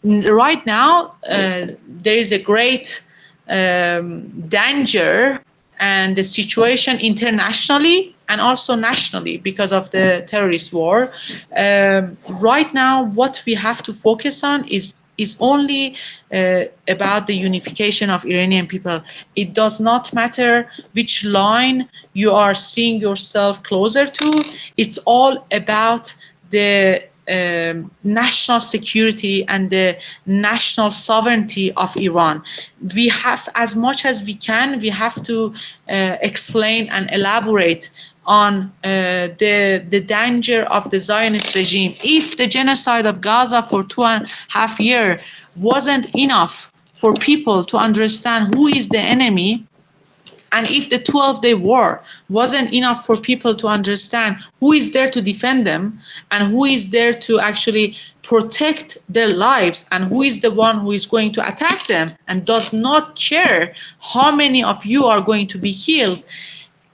right now there is a great danger and the situation internationally and also nationally because of the terrorist war. Right now, what we have to focus on is only about the unification of Iranian people. It does not matter which line you are seeing yourself closer to. It's all about the national security and the national sovereignty of Iran. We have, as much as we can, we have to explain and elaborate on the danger of the Zionist regime. If the genocide of Gaza for 2.5 years wasn't enough for people to understand who is the enemy, and if the 12-day war wasn't enough for people to understand who is there to defend them and who is there to actually protect their lives and who is the one who is going to attack them and does not care how many of you are going to be killed,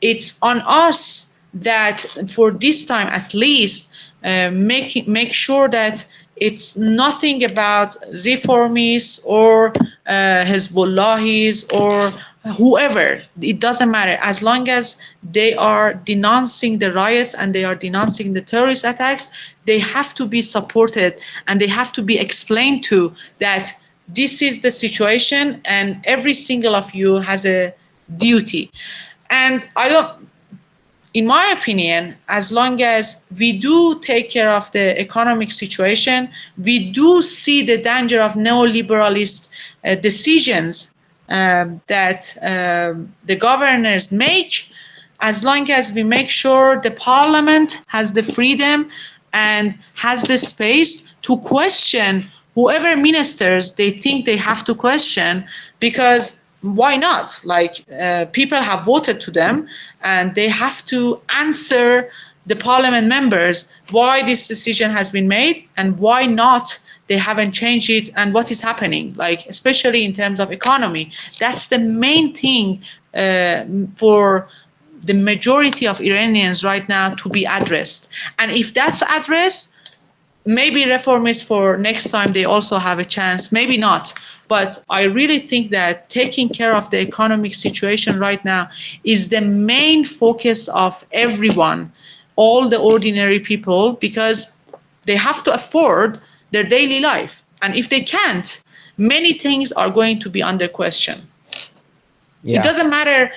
it's on us that for this time at least make sure that it's nothing about reformists or Hezbollahis or whoever. It doesn't matter. As long as they are denouncing the riots and they are denouncing the terrorist attacks, they have to be supported and they have to be explained to that this is the situation and every single of you has a duty. And in my opinion, as long as we do take care of the economic situation, we do see the danger of neoliberalist decisions that the governors make, as long as we make sure the parliament has the freedom and has the space to question whoever ministers they think they have to question, because why not? Like people have voted to them and they have to answer the parliament members why this decision has been made and why not they haven't changed it and what is happening, like especially in terms of economy. That's the main thing for the majority of Iranians right now to be addressed. And if that's addressed, maybe reformists for next time they also have a chance, maybe not. But I really think that taking care of the economic situation right now is the main focus of everyone, all the ordinary people, because they have to afford their daily life. And if they can't, many things are going to be under question. Yeah. It doesn't matter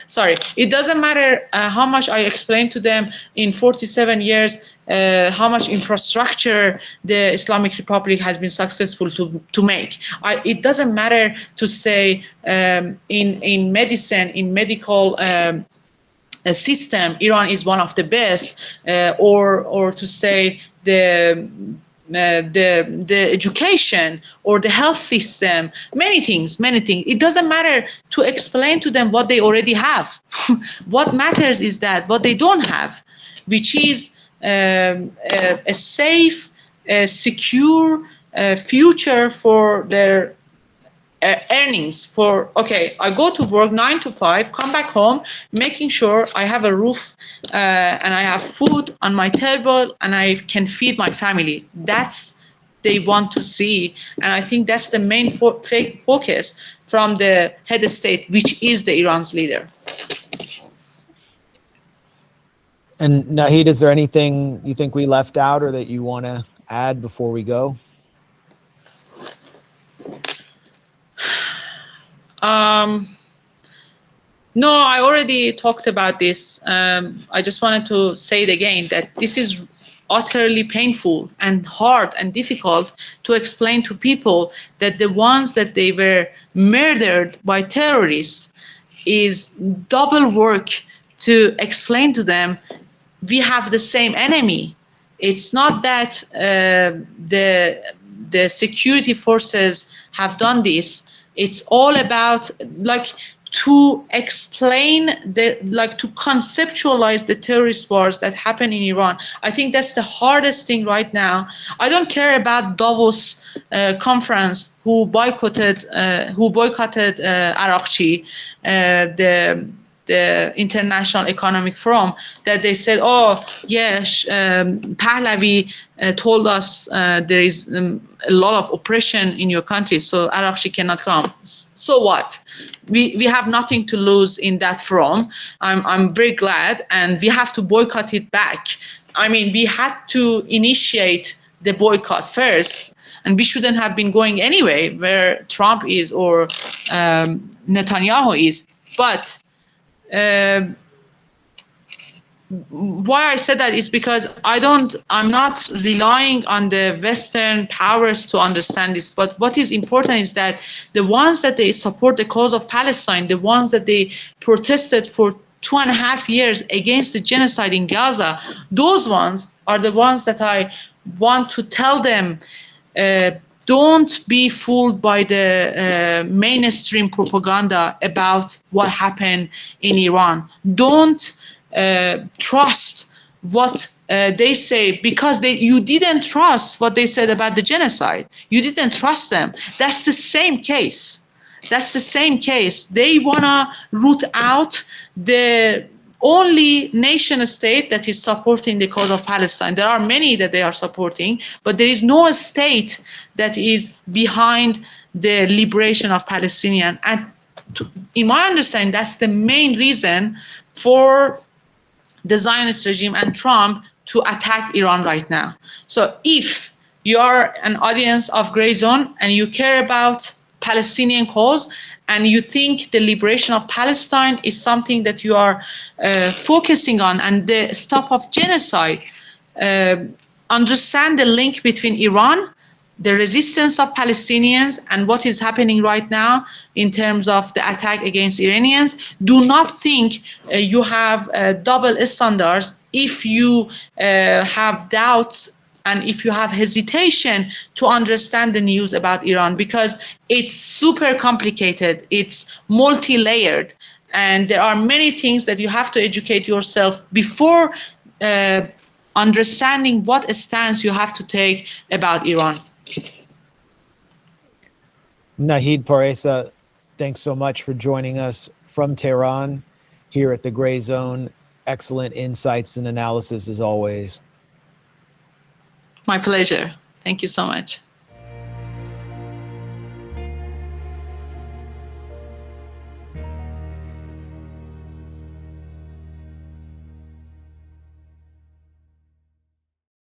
how much I explained to them in 47 years, how much infrastructure the Islamic Republic has been successful to make. It doesn't matter to say in medicine, in medical system, Iran is one of the best, or to say the education or the health system, many things. It doesn't matter to explain to them what they already have. What matters is that what they don't have, which is a safe, secure future for their earnings. For I go to work 9 to 5, come back home, making sure I have a roof and I have food on my table and I can feed my family. That's they want to see, and I think that's the main focus from the head of state, which is the Iran's leader. And Nahid, is there anything you think we left out or that you want to add before we go? No, I already talked about this. I just wanted to say it again, that this is utterly painful and hard and difficult to explain to people that the ones that they were murdered by terrorists is double work to explain to them we have the same enemy. It's not that the security forces have done this. It's all about to explain to conceptualize the terrorist wars that happen in Iran. I think that's the hardest thing right now. I don't care about Davos conference who boycotted Arakchi, the International Economic Forum, that they said, Pahlavi told us there is a lot of oppression in your country, so Arakchi cannot come. So what? We have nothing to lose in that forum. I'm very glad, and we have to boycott it back. I mean, we had to initiate the boycott first, and we shouldn't have been going anyway where Trump is or Netanyahu is. But why I said that is because I'm not relying on the Western powers to understand this. But what is important is that the ones that they support the cause of Palestine, the ones that they protested for 2.5 years against the genocide in Gaza, those ones are the ones that I want to tell them, don't be fooled by the mainstream propaganda about what happened in Iran. Don't trust what they say, because you didn't trust what they said about the genocide. You didn't trust them. That's the same case. They want to root out the only nation state that is supporting the cause of Palestine. There are many that they are supporting, but there is no state that is behind the liberation of Palestinians. And in my understanding, that's the main reason for the Zionist regime and Trump to attack Iran right now. So if you are an audience of Grayzone and you care about Palestinian cause, and you think the liberation of Palestine is something that you are focusing on, and the stop of genocide, understand the link between Iran, the resistance of Palestinians, and what is happening right now in terms of the attack against Iranians. Do not think you have double standards if you have doubts and if you have hesitation to understand the news about Iran, because it's super complicated, it's multi-layered, and there are many things that you have to educate yourself before understanding what stance you have to take about Iran. Nahid Paresa, thanks so much for joining us from Tehran here at the Grayzone. Excellent insights and analysis as always. My pleasure. Thank you so much.